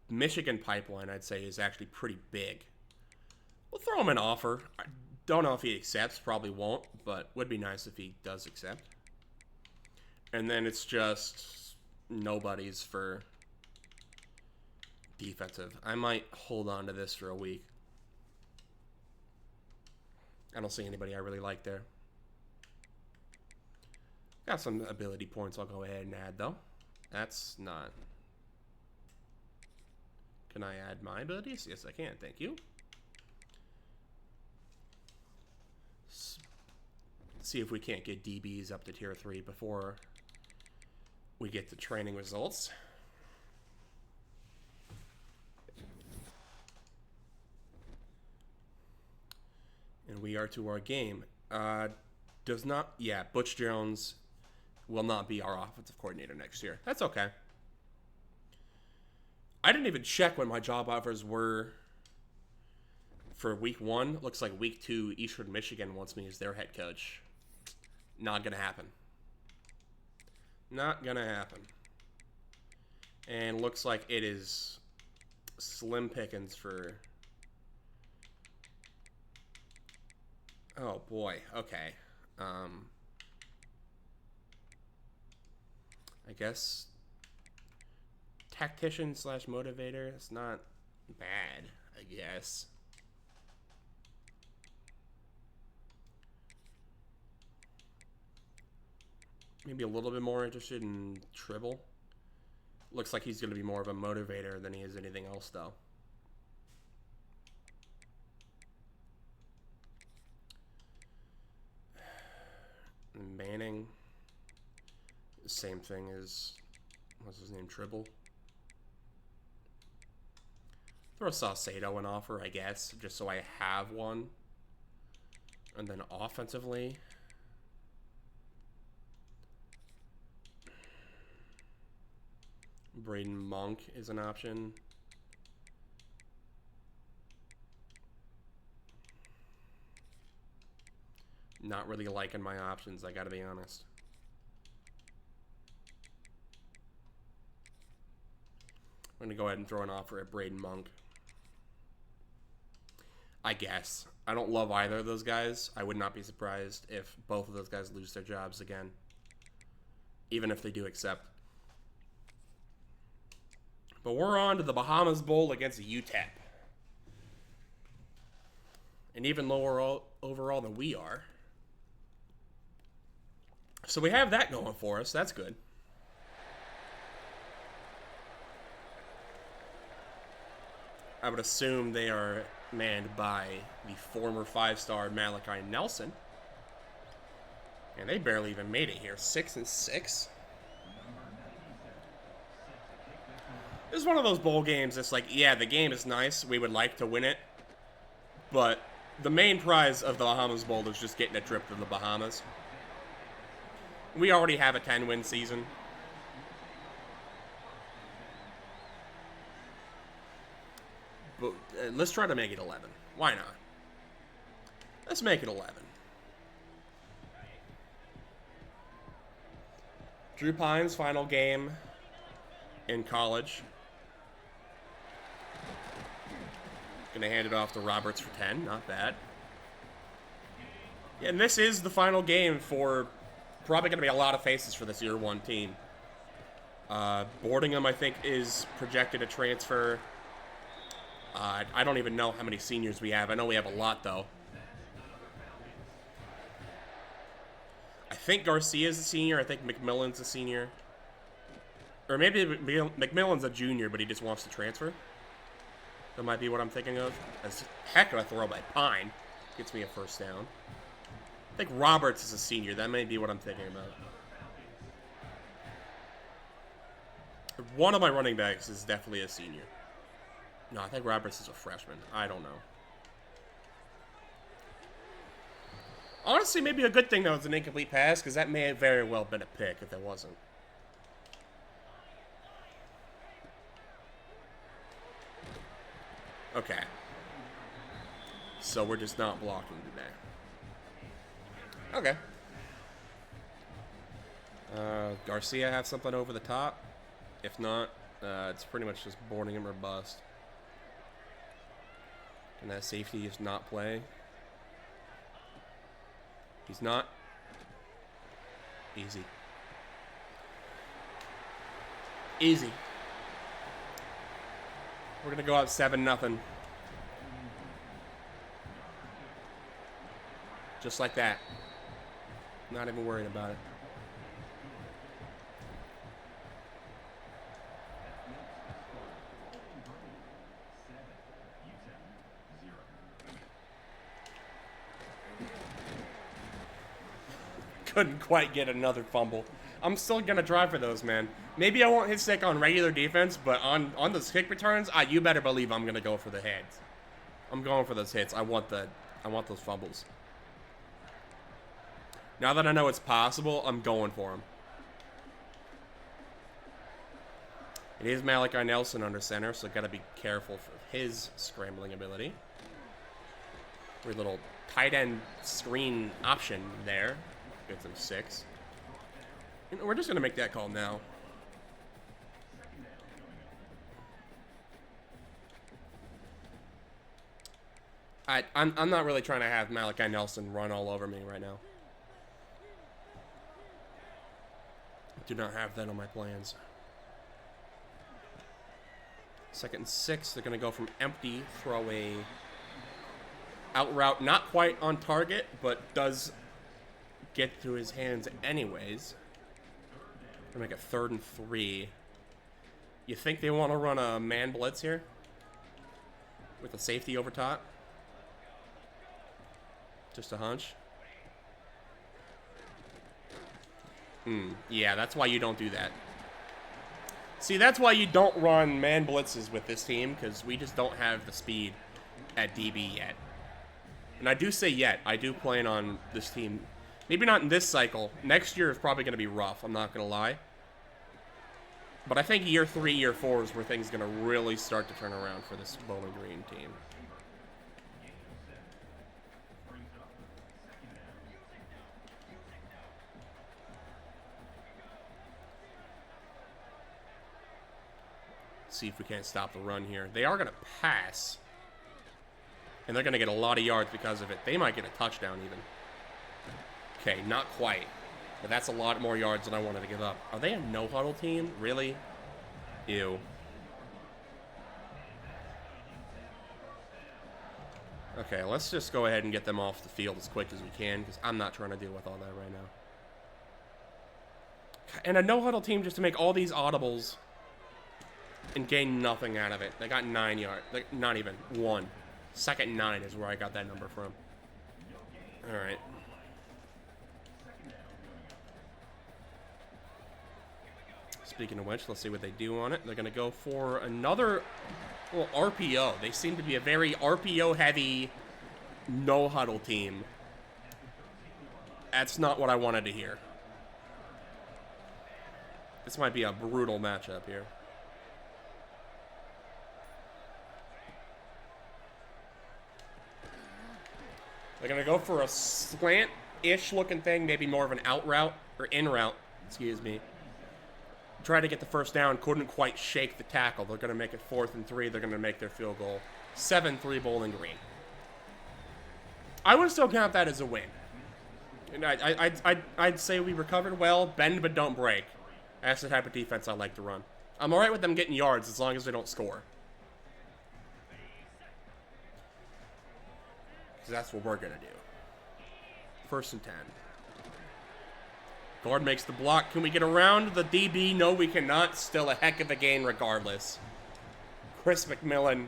Michigan pipeline, I'd say, is actually pretty big. We'll throw him an offer. I don't know if he accepts, probably won't, but would be nice if he does accept. And then it's just nobody's for defensive. I might hold on to this for a week. I don't see anybody I really like there. Got some ability points I'll go ahead and add, though. That's not... Can I add my abilities? Yes, I can. Thank you. See if we can't get DBs up to tier 3 before we get the training results. And we are to our game. Butch Jones will not be our offensive coordinator next year. That's okay. I didn't even check when my job offers were for week 1. Looks like week 2, Eastern Michigan wants me as their head coach. Not going to happen. Not gonna happen. And looks like it is slim pickings for... Oh, boy. Okay. I guess tactician slash motivator. It's not bad, I guess. Maybe a little bit more interested in Tribble. Looks like he's going to be more of a motivator than he is anything else, though. Manning, same thing as, what's his name, Tribble. Throw Saucedo an offer, I guess, just so I have one. And then offensively, Braden Monk is an option. Not really liking my options, I gotta be honest. I'm gonna go ahead and throw an offer at Braden Monk. I guess. I don't love either of those guys. I would not be surprised if both of those guys lose their jobs again. Even if they do accept. But we're on to the Bahamas Bowl against UTEP. And even lower overall than we are. So we have that going for us. That's good. I would assume they are manned by the former 5-star Malachi Nelson. And they barely even made it here. 6-6. This is one of those bowl games that's like, yeah, the game is nice. We would like to win it. But the main prize of the Bahamas Bowl is just getting a trip to the Bahamas. We already have a 10-win season. But let's try to make it 11. Why not? Let's make it 11. Drew Pine's final game in college. Gonna hand it off to Roberts for 10. Not bad. Yeah, and this is the final game for probably gonna be a lot of faces for this year one team. Boardingham, I think, is projected to transfer. I don't even know how many seniors we have. I know we have a lot, though. I think Garcia's a senior. I think McMillan's a senior. Or maybe McMillan's a junior, but he just wants to transfer. That might be what I'm thinking of. That's a heck of a throw by Pine. Gets me a first down. I think Roberts is a senior. That may be what I'm thinking about. One of my running backs is definitely a senior. No, I think Roberts is a freshman. I don't know. Honestly, maybe a good thing that was an incomplete pass, because that may have very well been a pick if it wasn't. Okay. So we're just not blocking today. Okay. Garcia have something over the top? If not, it's pretty much just boarding him or bust. And that safety is not play. He's not. Easy. Easy. We're going to go up 7-0. Just like that. Not even worried about it. Couldn't quite get another fumble. I'm still going to try for those, man. Maybe I won't hit stick on regular defense, but on those kick returns, you better believe I'm going to go for the hits. I'm going for those hits. I want those fumbles. Now that I know it's possible, I'm going for them. It is Malachi Nelson under center, so got to be careful for his scrambling ability. Weird little tight end screen option there. Gets him 6. We're just going to make that call now. I'm not really trying to have Malachi Nelson run all over me right now. I do not have that on my plans. 2nd and 6. They're going to go from empty, throw a out route. Not quite on target, but does get to his hands anyways. Going to make it 3rd and 3. You think they want to run a man blitz here? With a safety over top? Just a hunch? Yeah, that's why you don't do that. See, that's why you don't run man blitzes with this team, because we just don't have the speed at DB yet. And I do say yet. I do plan on this team. Maybe not in this cycle. Next year is probably going to be rough, I'm not going to lie. But I think year 3, year 4 is where things are going to really start to turn around for this Bowling Green team. See if we can't stop the run here. They are going to pass. And they're going to get a lot of yards because of it. They might get a touchdown even. Okay, not quite. But that's a lot more yards than I wanted to give up. Are they a no-huddle team? Really? Ew. Okay, let's just go ahead and get them off the field as quick as we can, because I'm not trying to deal with all that right now. And a no-huddle team just to make all these audibles and gain nothing out of it. They got 9 yards. Like, not even. 1. 2nd and 9 is where I got that number from. Alright. Speaking of which, let's see what they do on it. They're going to go for another RPO. They seem to be a very RPO-heavy, no-huddle team. That's not what I wanted to hear. This might be a brutal matchup here. They're going to go for a slant-ish looking thing, maybe more of an out route, or in route, excuse me. Try to get the first down, couldn't quite shake the tackle. They're going to make it 4th and 3. They're going to make their field goal. 7-3 Bowling Green. I would still count that as a win. And I'd say we recovered well, bend but don't break. That's the type of defense I like to run. I'm all right with them getting yards as long as they don't score. Because that's what we're going to do. 1st and 10. Guard makes the block. Can we get around the DB? No, we cannot. Still a heck of a gain regardless. Chris McMillan.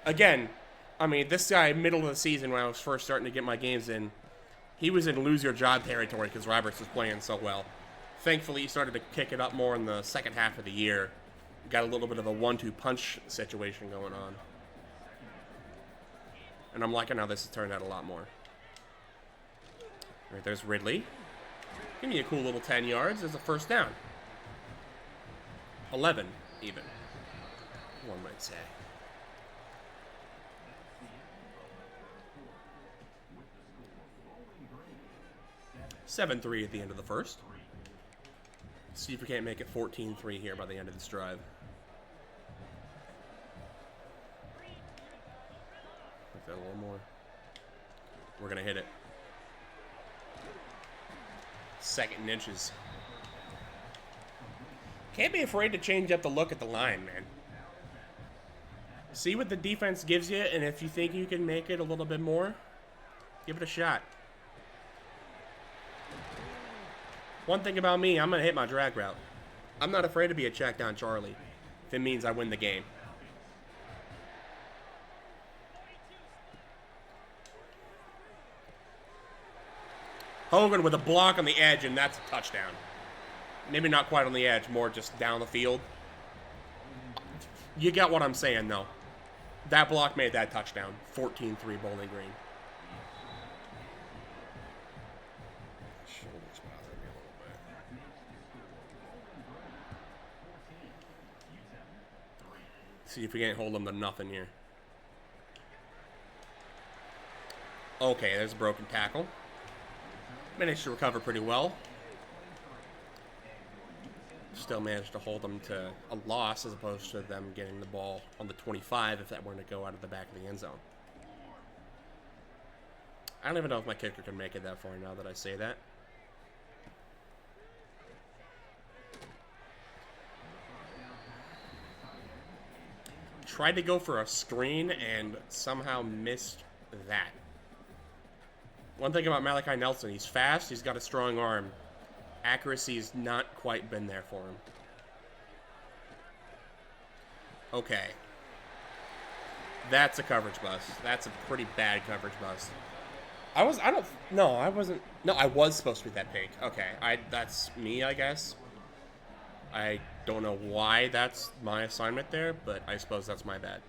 Again, I mean, this guy, middle of the season when I was first starting to get my games in, he was in lose-your-job territory because Roberts was playing so well. Thankfully, he started to kick it up more in the second half of the year. Got a little bit of a 1-2 punch situation going on. And I'm liking how this has turned out a lot more. Right, there's Ridley. Give me a cool little 10 yards as a first down. 11, even. One might say. Seven 3 at the end of the first. See if we can't make it 14-3 here by the end of this drive. Make that a little more. We're going to hit it. 2nd and inches. Can't be afraid to change up the look at the line, man. See what the defense gives you, and if you think you can make it a little bit more, give it a shot. One thing about me, I'm going to hit my drag route. I'm not afraid to be a check down Charlie if it means I win the game. Hogan with a block on the edge, and that's a touchdown. Maybe not quite on the edge, more just down the field. You get what I'm saying, though. That block made that touchdown. 14-3 Bowling Green. Shoulders bother me a little bit. See if we can't hold them to nothing here. Okay, there's a broken tackle. Managed to recover pretty well. Still managed to hold them to a loss as opposed to them getting the ball on the 25 if that were to go out of the back of the end zone. I don't even know if my kicker can make it that far now that I say that. Tried to go for a screen and somehow missed that. One thing about Malachi Nelson, he's fast, he's got a strong arm. Accuracy's not quite been there for him. Okay. That's a coverage bust. That's a pretty bad coverage bust. I was supposed to be that big. Okay, that's me, I guess. I don't know why that's my assignment there, but I suppose that's my bad.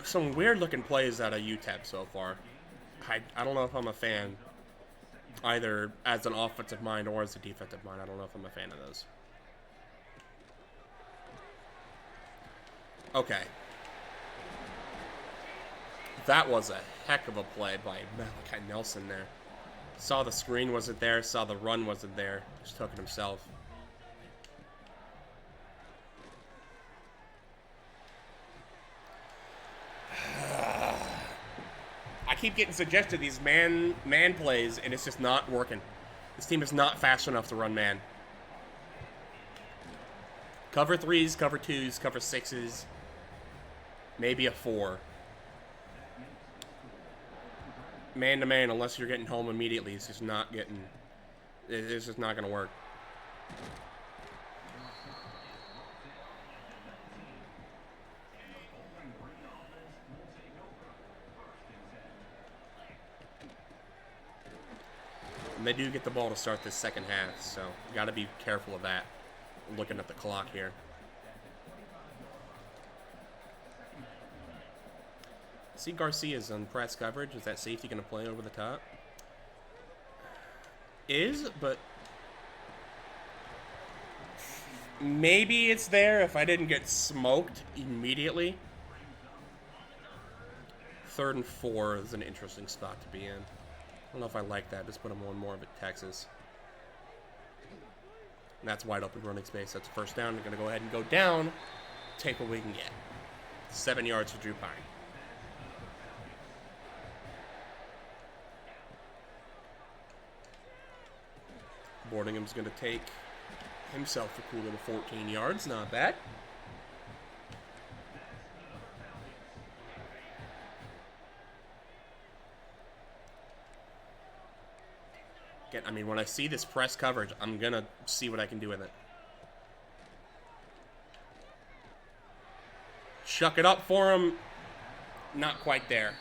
Some weird looking plays out of UTEP so far. I don't know if I'm a fan, either as an offensive mind or as a defensive mind. I don't know if I'm a fan of those. Okay. That was a heck of a play by Malachi Nelson there. Saw the screen wasn't there, saw the run wasn't there, just took it himself. I keep getting suggested these man plays, and it's just not working. This team is not fast enough to run man. Cover 3s, cover 2s, cover 6s, maybe a 4. Man to man, unless you're getting home immediately, it's just not going to work. And they do get the ball to start this second half, so you got to be careful of that. Looking at the clock here. See Garcia's on press coverage. Is that safety going to play over the top? But maybe it's there if I didn't get smoked immediately. 3rd and 4 is an interesting spot to be in. I don't know if I like that. Just put them on more of it, Texas. And that's wide open running space. That's a first down. They're going to go ahead and go down. Take what we can get. 7 yards for Drew Pine. Boardingham's going to take himself a cool little 14 yards. Not bad. Again, I mean, when I see this press coverage, I'm going to see what I can do with it. Chuck it up for him. Not quite there.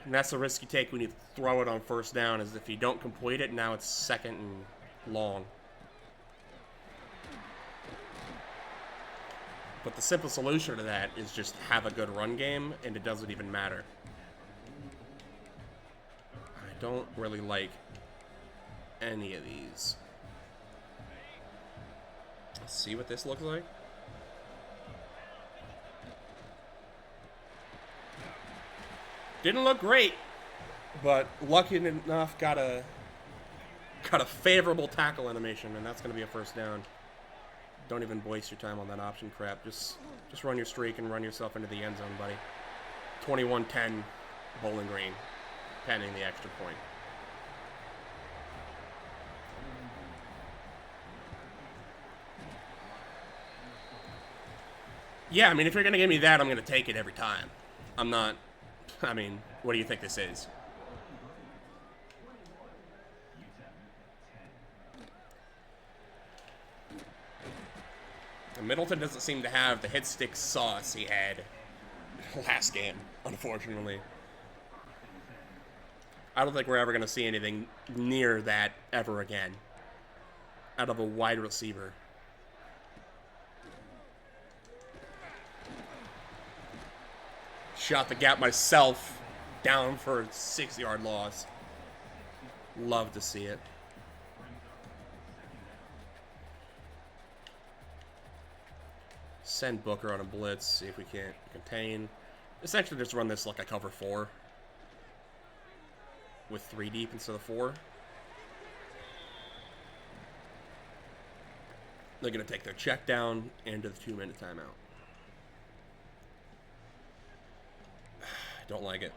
And that's the risk you take when you throw it on first down, is if you don't complete it, now it's 2nd and long. But the simple solution to that is just have a good run game, and it doesn't even matter. I don't really like any of these. Let's see what this looks like. Didn't look great, but lucky enough got a favorable tackle animation, and that's going to be a first down. Don't even waste your time on that option crap. Just run your streak and run yourself into the end zone, buddy. 21-10, Bowling Green, pending the extra point. Yeah, I mean, if you're going to give me that, I'm going to take it every time. I'm not... I mean, what do you think this is? And Middleton doesn't seem to have the hit stick sauce he had last game, unfortunately. I don't think we're ever going to see anything near that ever again out of a wide receiver. Shot the gap myself, down for a 6-yard loss. Love to see it. Send Booker on a blitz. See if we can't contain. Essentially, just run this like a cover 4 with 3 deep instead of 4. They're going to take their check down into the 2-minute timeout. Don't like it.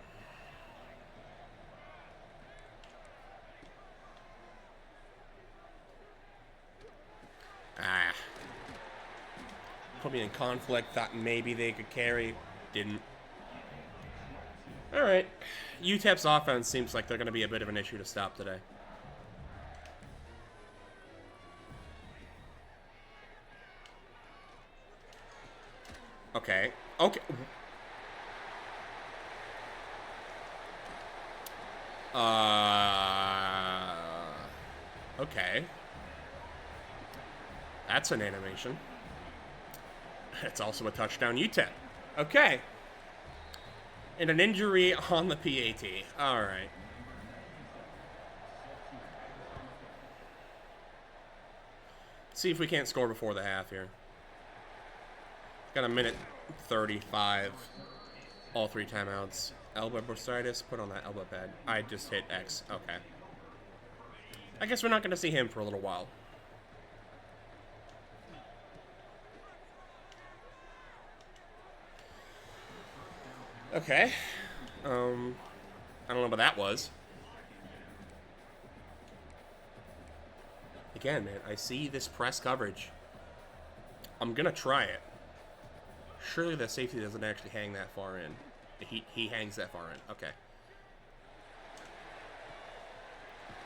Put me in conflict. Thought maybe they could carry. Didn't. All right. UTEP's offense seems like they're going to be a bit of an issue to stop today. Okay. Okay. Okay. That's an animation. It's also a touchdown UTEP. Okay. And an injury on the PAT. All right. See if we can't score before the half here. Got a minute 35. All 3 timeouts. Elbow bursitis. Put on that elbow pad. I just hit X. Okay. I guess we're not going to see him for a little while. Okay. I don't know what that was. Again, man, I see this press coverage. I'm going to try it. Surely the safety doesn't actually hang that far in. He hangs that far in. Okay.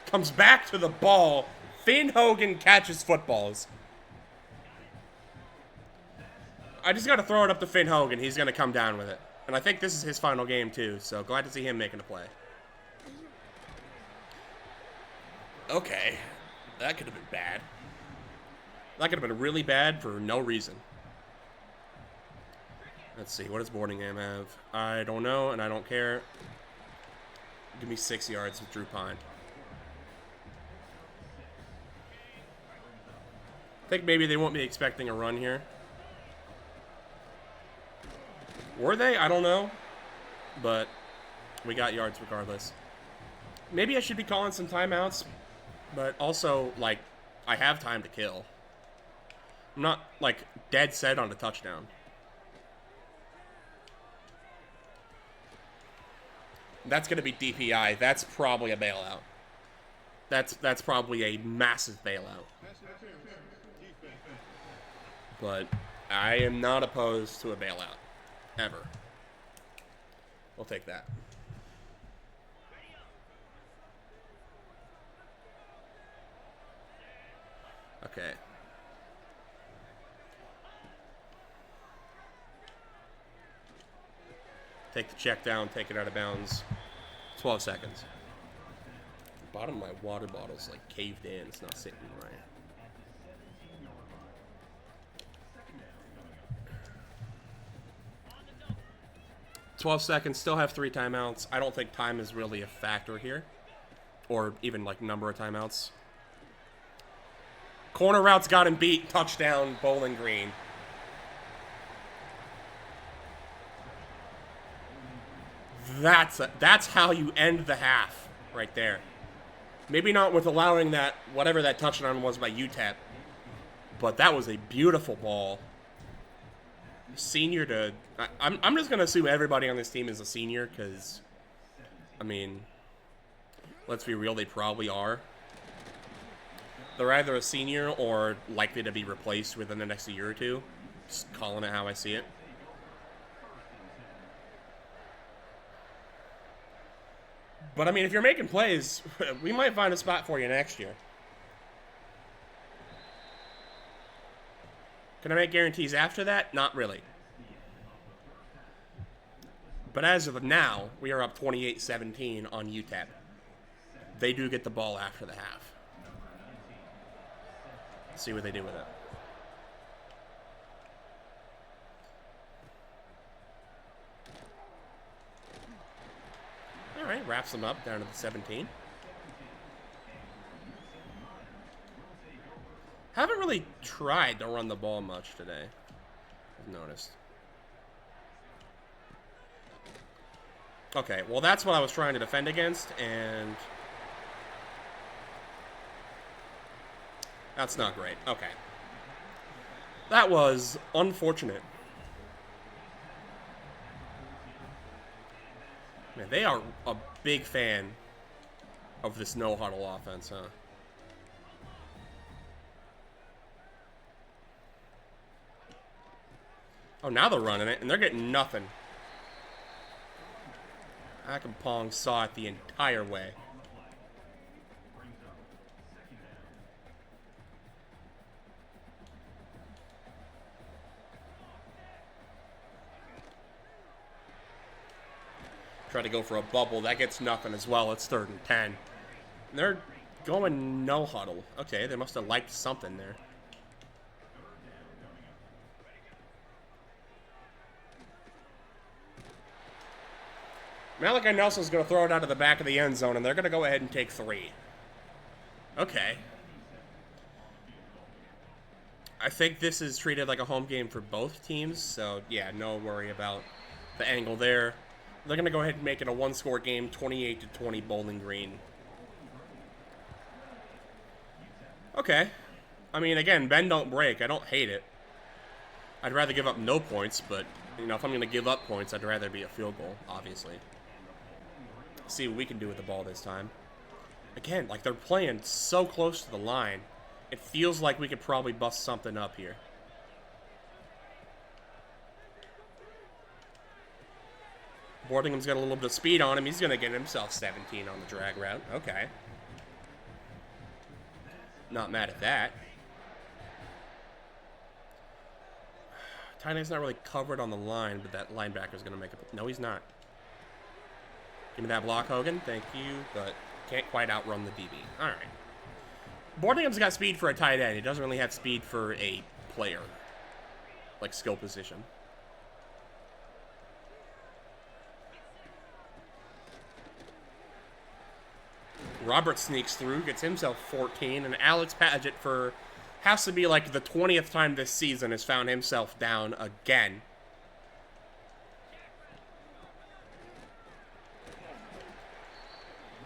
Comes back to the ball. Finn Hogan catches footballs. I just got to throw it up to Finn Hogan. He's going to come down with it. And I think this is his final game, too. So glad to see him making a play. Okay. That could have been bad. That could have been really bad for no reason. Let's see. What does Boardingham have? I don't know, and I don't care. Give me 6 yards with Drew Pine. I think maybe they won't be expecting a run here. Were they? I don't know. But we got yards regardless. Maybe I should be calling some timeouts. But also, like, I have time to kill. I'm not, like, dead set on a touchdown. That's going to be DPI. That's probably a bailout. That's probably a massive bailout. But I am not opposed to a bailout. Ever. We'll take that. Okay. Take the check down, take it out of bounds. 12 seconds. The bottom of my water bottle's like caved in. It's not sitting right. 12 seconds, still have 3 timeouts. I don't think time is really a factor here. Or even like number of timeouts. Corner routes got him beat. Touchdown, Bowling Green. That's how you end the half right there. Maybe not with allowing that, whatever that touchdown was by UTEP. But that was a beautiful ball. Senior to... I'm just going to assume everybody on this team is a senior because, I mean, let's be real, they probably are. They're either a senior or likely to be replaced within the next year or two. Just calling it how I see it. But, I mean, if you're making plays, we might find a spot for you next year. Can I make guarantees after that? Not really. But as of now, we are up 28-17 on UTEP. They do get the ball after the half. Let's see what they do with it. All right, wraps them up down to the 17. Haven't really tried to run the ball much today. Noticed. Okay, well, that's what I was trying to defend against, and that's not great. Okay. That was unfortunate. Man, they are a big fan of this no-huddle offense, huh? Oh, now they're running it, and they're getting nothing. Akampong saw it the entire way. Try to go for a bubble. That gets nothing as well. It's 3rd and 10. And they're going no huddle. Okay, they must have liked something there. Malachi Nelson's going to throw it out of the back of the end zone, and they're going to go ahead and take 3. Okay. I think this is treated like a home game for both teams, so yeah, no worry about the angle there. They're going to go ahead and make it a one-score game, 28-20 Bowling Green. Okay. I mean, again, bend don't break. I don't hate it. I'd rather give up no points, but, you know, if I'm going to give up points, I'd rather be a field goal, obviously. See what we can do with the ball this time. Again, like, they're playing so close to the line. It feels like we could probably bust something up here. Boardingham's got a little bit of speed on him. He's going to get himself 17 on the drag route. Okay. Not mad at that. Tyne's not really covered on the line, but that linebacker's going to make a... No, he's not. Give me that block, Hogan. Thank you, but can't quite outrun the DB. All right. Boardingham's got speed for a tight end. He doesn't really have speed for a player, like skill position. Robert sneaks through, gets himself 14, and Alex Padgett, for has to be like the 20th time this season, has found himself down again.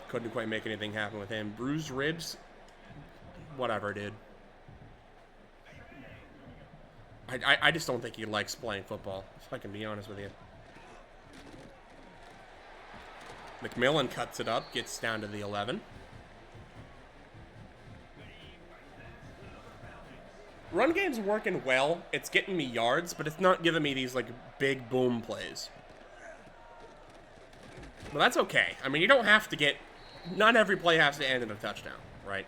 Couldn't quite make anything happen with him. Bruised ribs. Whatever, dude. I just don't think he likes playing football, if I can be honest with you. McMillan cuts it up, gets down to the 11. Run game's working well. It's getting me yards, but it's not giving me these, like, big boom plays. But that's okay. I mean, you don't have to get... Not every play has to end in a touchdown, right?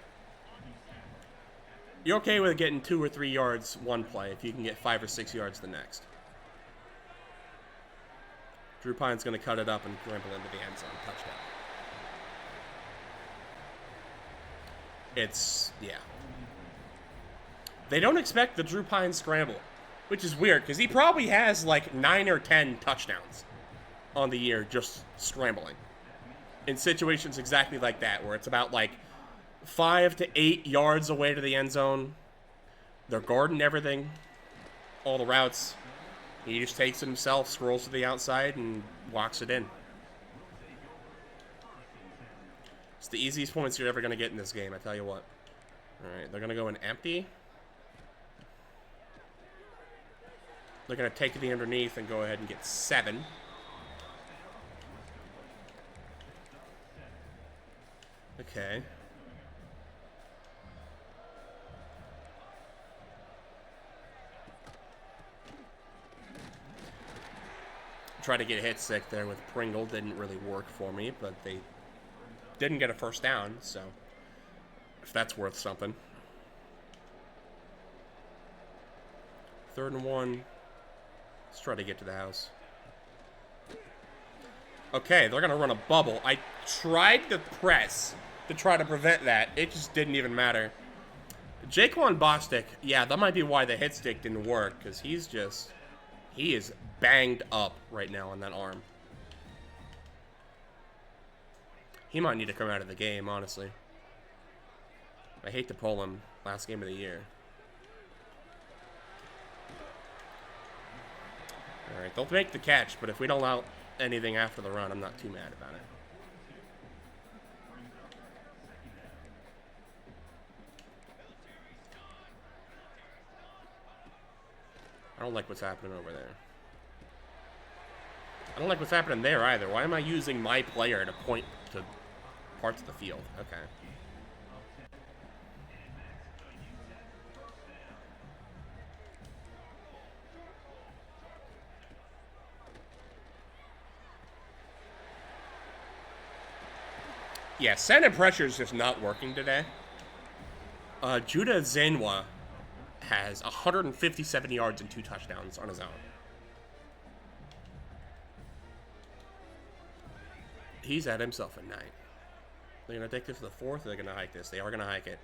You're okay with getting 2 or 3 yards one play if you can get 5 or 6 yards the next. Drew Pine's going to cut it up and dribble into the end zone. Touchdown. It's, yeah. They don't expect the Drew Pine scramble, which is weird, because he probably has like 9 or 10 touchdowns on the year just scrambling. In situations exactly like that, where it's about like 5 to 8 yards away to the end zone. They're guarding everything, all the routes. He just takes it himself, scrolls to the outside, and walks it in. It's the easiest points you're ever going to get in this game, I tell you what. All right, they're going to go in empty. They're going to take the underneath and go ahead and get 7. Okay. Try to get hit sick there with Pringle. Didn't really work for me, but they didn't get a first down, so if that's worth something. 3rd and 1. Let's try to get to the house. Okay, they're going to run a bubble. I tried to press to try to prevent that. It just didn't even matter. Jaquan Bostic, yeah, that might be why the hit stick didn't work, because he is banged up right now on that arm. He might need to come out of the game, honestly. I hate to pull him last game of the year. All right, they'll make the catch, but if we don't allow anything after the run, I'm not too mad about it. I don't like what's happening over there. I don't like what's happening there either. Why am I using my player to point to parts of the field? Okay. Yeah, center pressure is just not working today. Judah Zenwa has 157 yards and 2 touchdowns on his own. He's had himself a night. They're going to take this to the 4th, or they're going to hike this? They are going to hike it.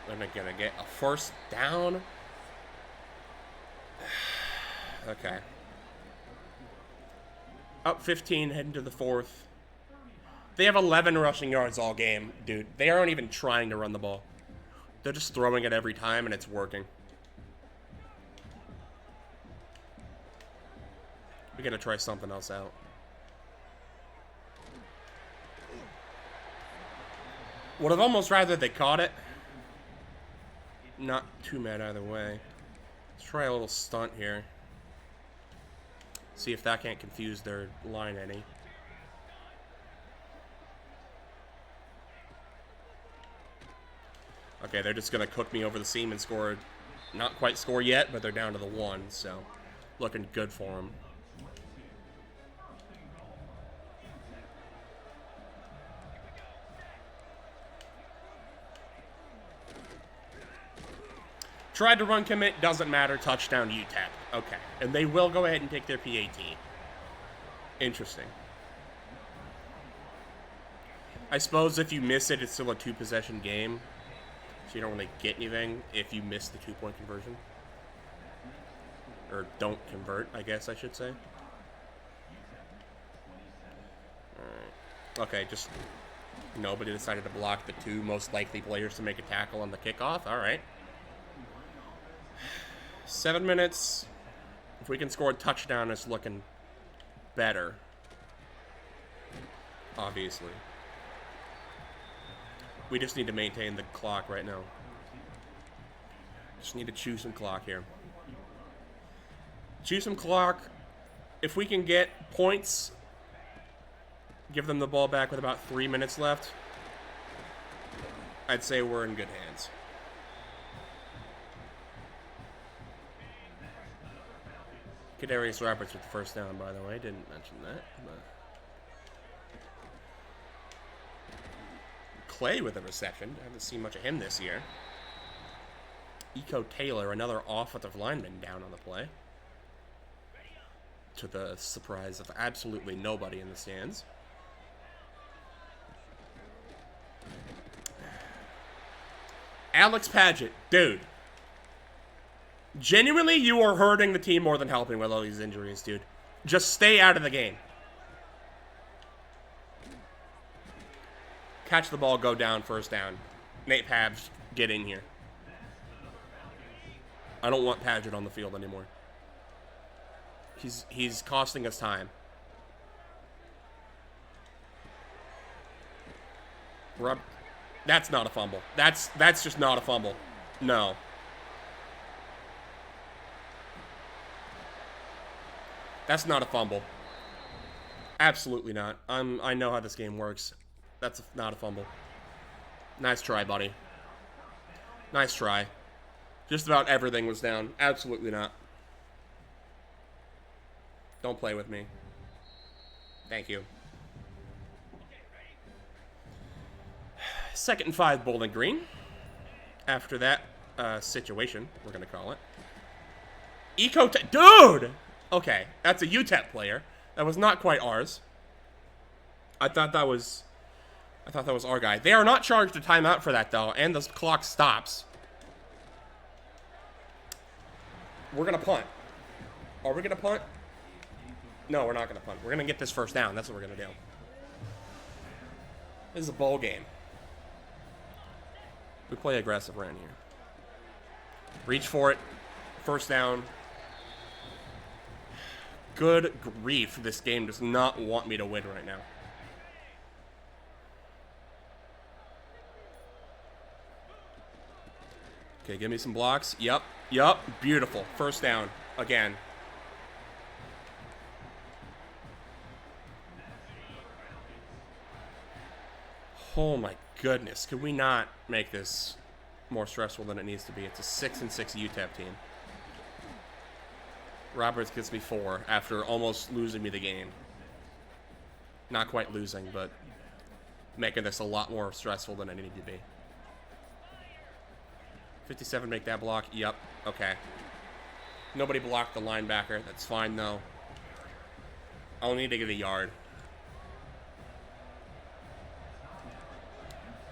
They're going to get a first down. Okay. Up 15, heading to the 4th. They have 11 rushing yards all game, dude. They aren't even trying to run the ball. They're just throwing it every time, and it's working. We gotta try something else out. Would have almost rather they caught it. Not too mad either way. Let's try a little stunt here. See if that can't confuse their line any. Okay, they're just going to cook me over the seam and score. Not quite score yet, but they're down to the 1, so looking good for them. Tried to run commit, doesn't matter, touchdown UTEP. Okay, and they will go ahead and take their PAT. Interesting. I suppose if you miss it, it's still a 2-possession game. So you don't really get anything if you miss the 2-point conversion. Or don't convert, I guess I should say. Alright. Okay, just nobody decided to block the 2 most likely players to make a tackle on the kickoff. Alright. 7 minutes. If we can score a touchdown, it's looking better. Obviously. We just need to maintain the clock right now. Just need to chew some clock here. Chew some clock. If we can get points, give them the ball back with about 3 minutes left, I'd say we're in good hands. Kadarius Roberts with the first down, by the way. Didn't mention that. But Clay with a reception. I haven't seen much of him this year. Eco Taylor, another offensive lineman, down on the play. To the surprise of absolutely nobody in the stands. Alex Padgett, dude. Genuinely, you are hurting the team more than helping with all these injuries, dude. Just stay out of the game. Catch the ball, go down, first down. Nate Pabs, get in here. I don't want Padgett on the field anymore. He's costing us time. That's not a fumble. That's just not a fumble. No. That's not a fumble. Absolutely not. I know how this game works. That's not a fumble. Nice try, buddy. Nice try. Just about everything was down. Absolutely not. Don't play with me. Thank you. 2nd and 5, Bowling Green. After that situation, we're going to call it. Dude! Okay, that's a UTEP player. That was not quite ours. I thought that was our guy. They are not charged a timeout for that, though, and the clock stops. We're going to punt. Are we going to punt? No, we're not going to punt. We're going to get this first down. That's what we're going to do. This is a bowl game. We play aggressive around here. Reach for it. First down. Good grief, this game does not want me to win right now. Okay, give me some blocks. Yep. Beautiful. First down. Again. Oh my goodness. Could we not make this more stressful than it needs to be? It's a 6-6 UTEP team. Roberts gets me 4 after almost losing me the game. Not quite losing, but making this a lot more stressful than it needed to be. 57, make that block. Yep. Okay. Nobody blocked the linebacker. That's fine, though. I'll need to get a yard.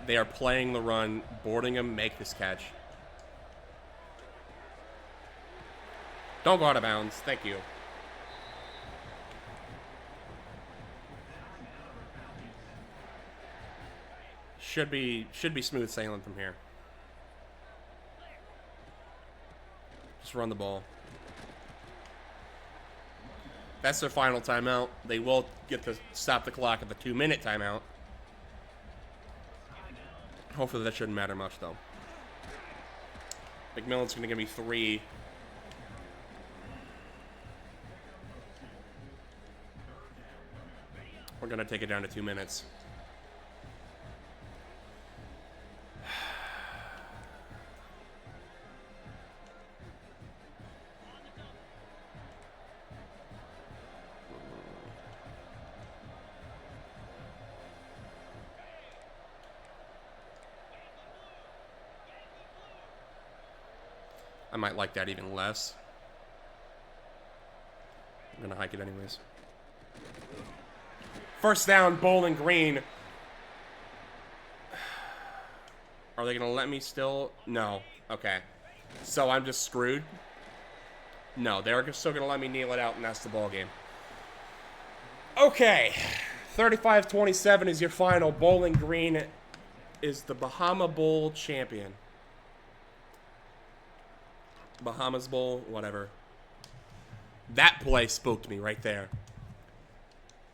They are playing the run. Boarding him. Make this catch. Don't go out of bounds. Thank you. Should be smooth sailing from here. Just run the ball. That's their final timeout. They will get to stop the clock at the 2-minute timeout. Hopefully that shouldn't matter much, though. McMillan's going to give me 3. We're going to take it down to 2 minutes. I might like that even less. I'm going to hike it anyways. First down, Bowling Green. Are they going to let me still? No. Okay. So I'm just screwed? No, they're still going to let me kneel it out, and that's the ball game. Okay. 35-27 is your final. Bowling Green is the Bahama Bowl champion. Bahamas Bowl, whatever. That play spooked me right there.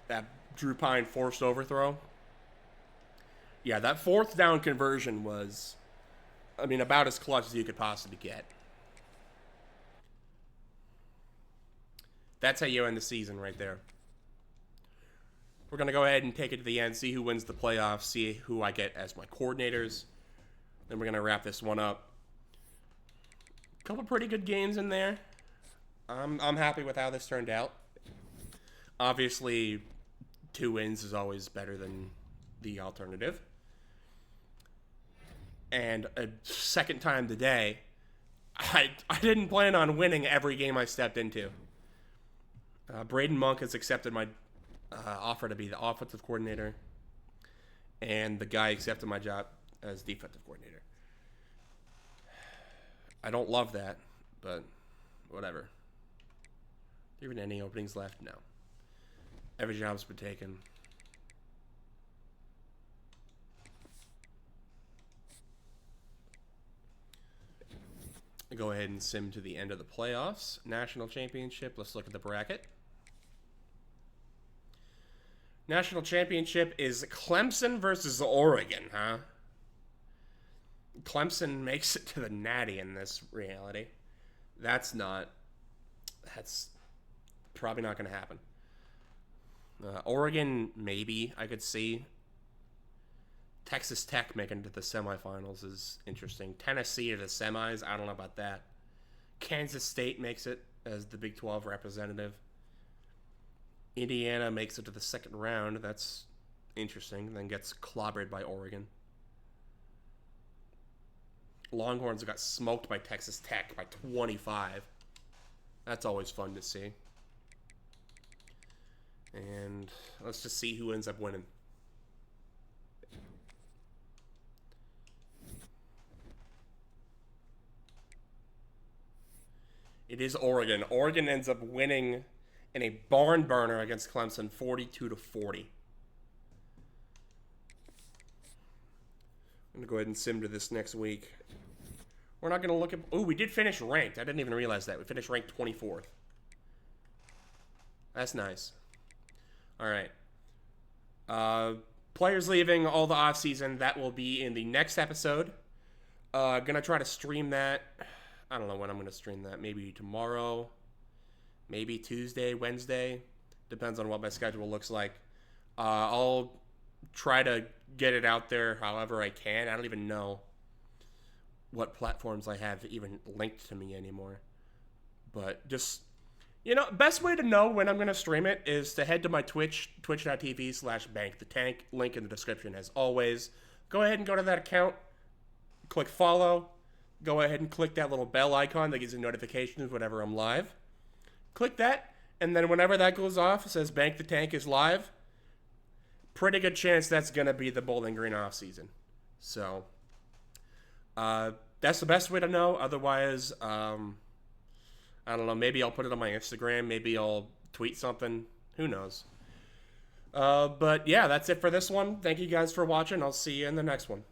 That Drew Pine forced overthrow. Yeah, that 4th down conversion was, I mean, about as clutch as you could possibly get. That's how you end the season right there. We're going to go ahead and take it to the end, see who wins the playoffs, see who I get as my coordinators. Then we're going to wrap this one up. Couple pretty good games in there. I'm happy with how this turned out. Obviously, 2 wins is always better than the alternative. And a second time today, I didn't plan on winning every game I stepped into. Braden Monk has accepted my offer to be the offensive coordinator, and the guy accepted my job as defensive coordinator. I don't love that, but whatever. Even any openings left? No. Every job's been taken. Go ahead and sim to the end of the playoffs. National Championship. Let's look at the bracket. National Championship is Clemson versus Oregon, huh? Clemson makes it to the Natty in this reality. That's probably not going to happen. Oregon, maybe I could see. Texas Tech making it to the semifinals is interesting. Tennessee to the semis, I don't know about that. Kansas State makes it as the Big 12 representative. Indiana makes it to the second round. That's interesting. Then gets clobbered by Oregon. Longhorns got smoked by Texas Tech by 25. That's always fun to see. And let's just see who ends up winning. It is Oregon. Oregon ends up winning in a barn burner against Clemson, 42-40. I'm going to go ahead and sim to this next week. We're not going to look at... Oh, we did finish ranked. I didn't even realize that. We finished ranked 24th. That's nice. All right. Players leaving all the offseason. That will be in the next episode. Gonna try to stream that. I don't know when I'm going to stream that. Maybe tomorrow. Maybe Tuesday, Wednesday. Depends on what my schedule looks like. I'll try to get it out there however I can. I don't even know what platforms I have even linked to me anymore. But just, best way to know when I'm going to stream it is to head to my Twitch, twitch.tv/bankthetank. Link in the description as always. Go ahead and go to that account. Click follow. Go ahead and click that little bell icon that gives you notifications whenever I'm live. Click that, and then whenever that goes off, it says Bank the Tank is live. Pretty good chance that's going to be the Bowling Green off season. So, that's the best way to know. Otherwise, I don't know. Maybe I'll put it on my Instagram. Maybe I'll tweet something. Who knows? But yeah, that's it for this one. Thank you guys for watching. I'll see you in the next one.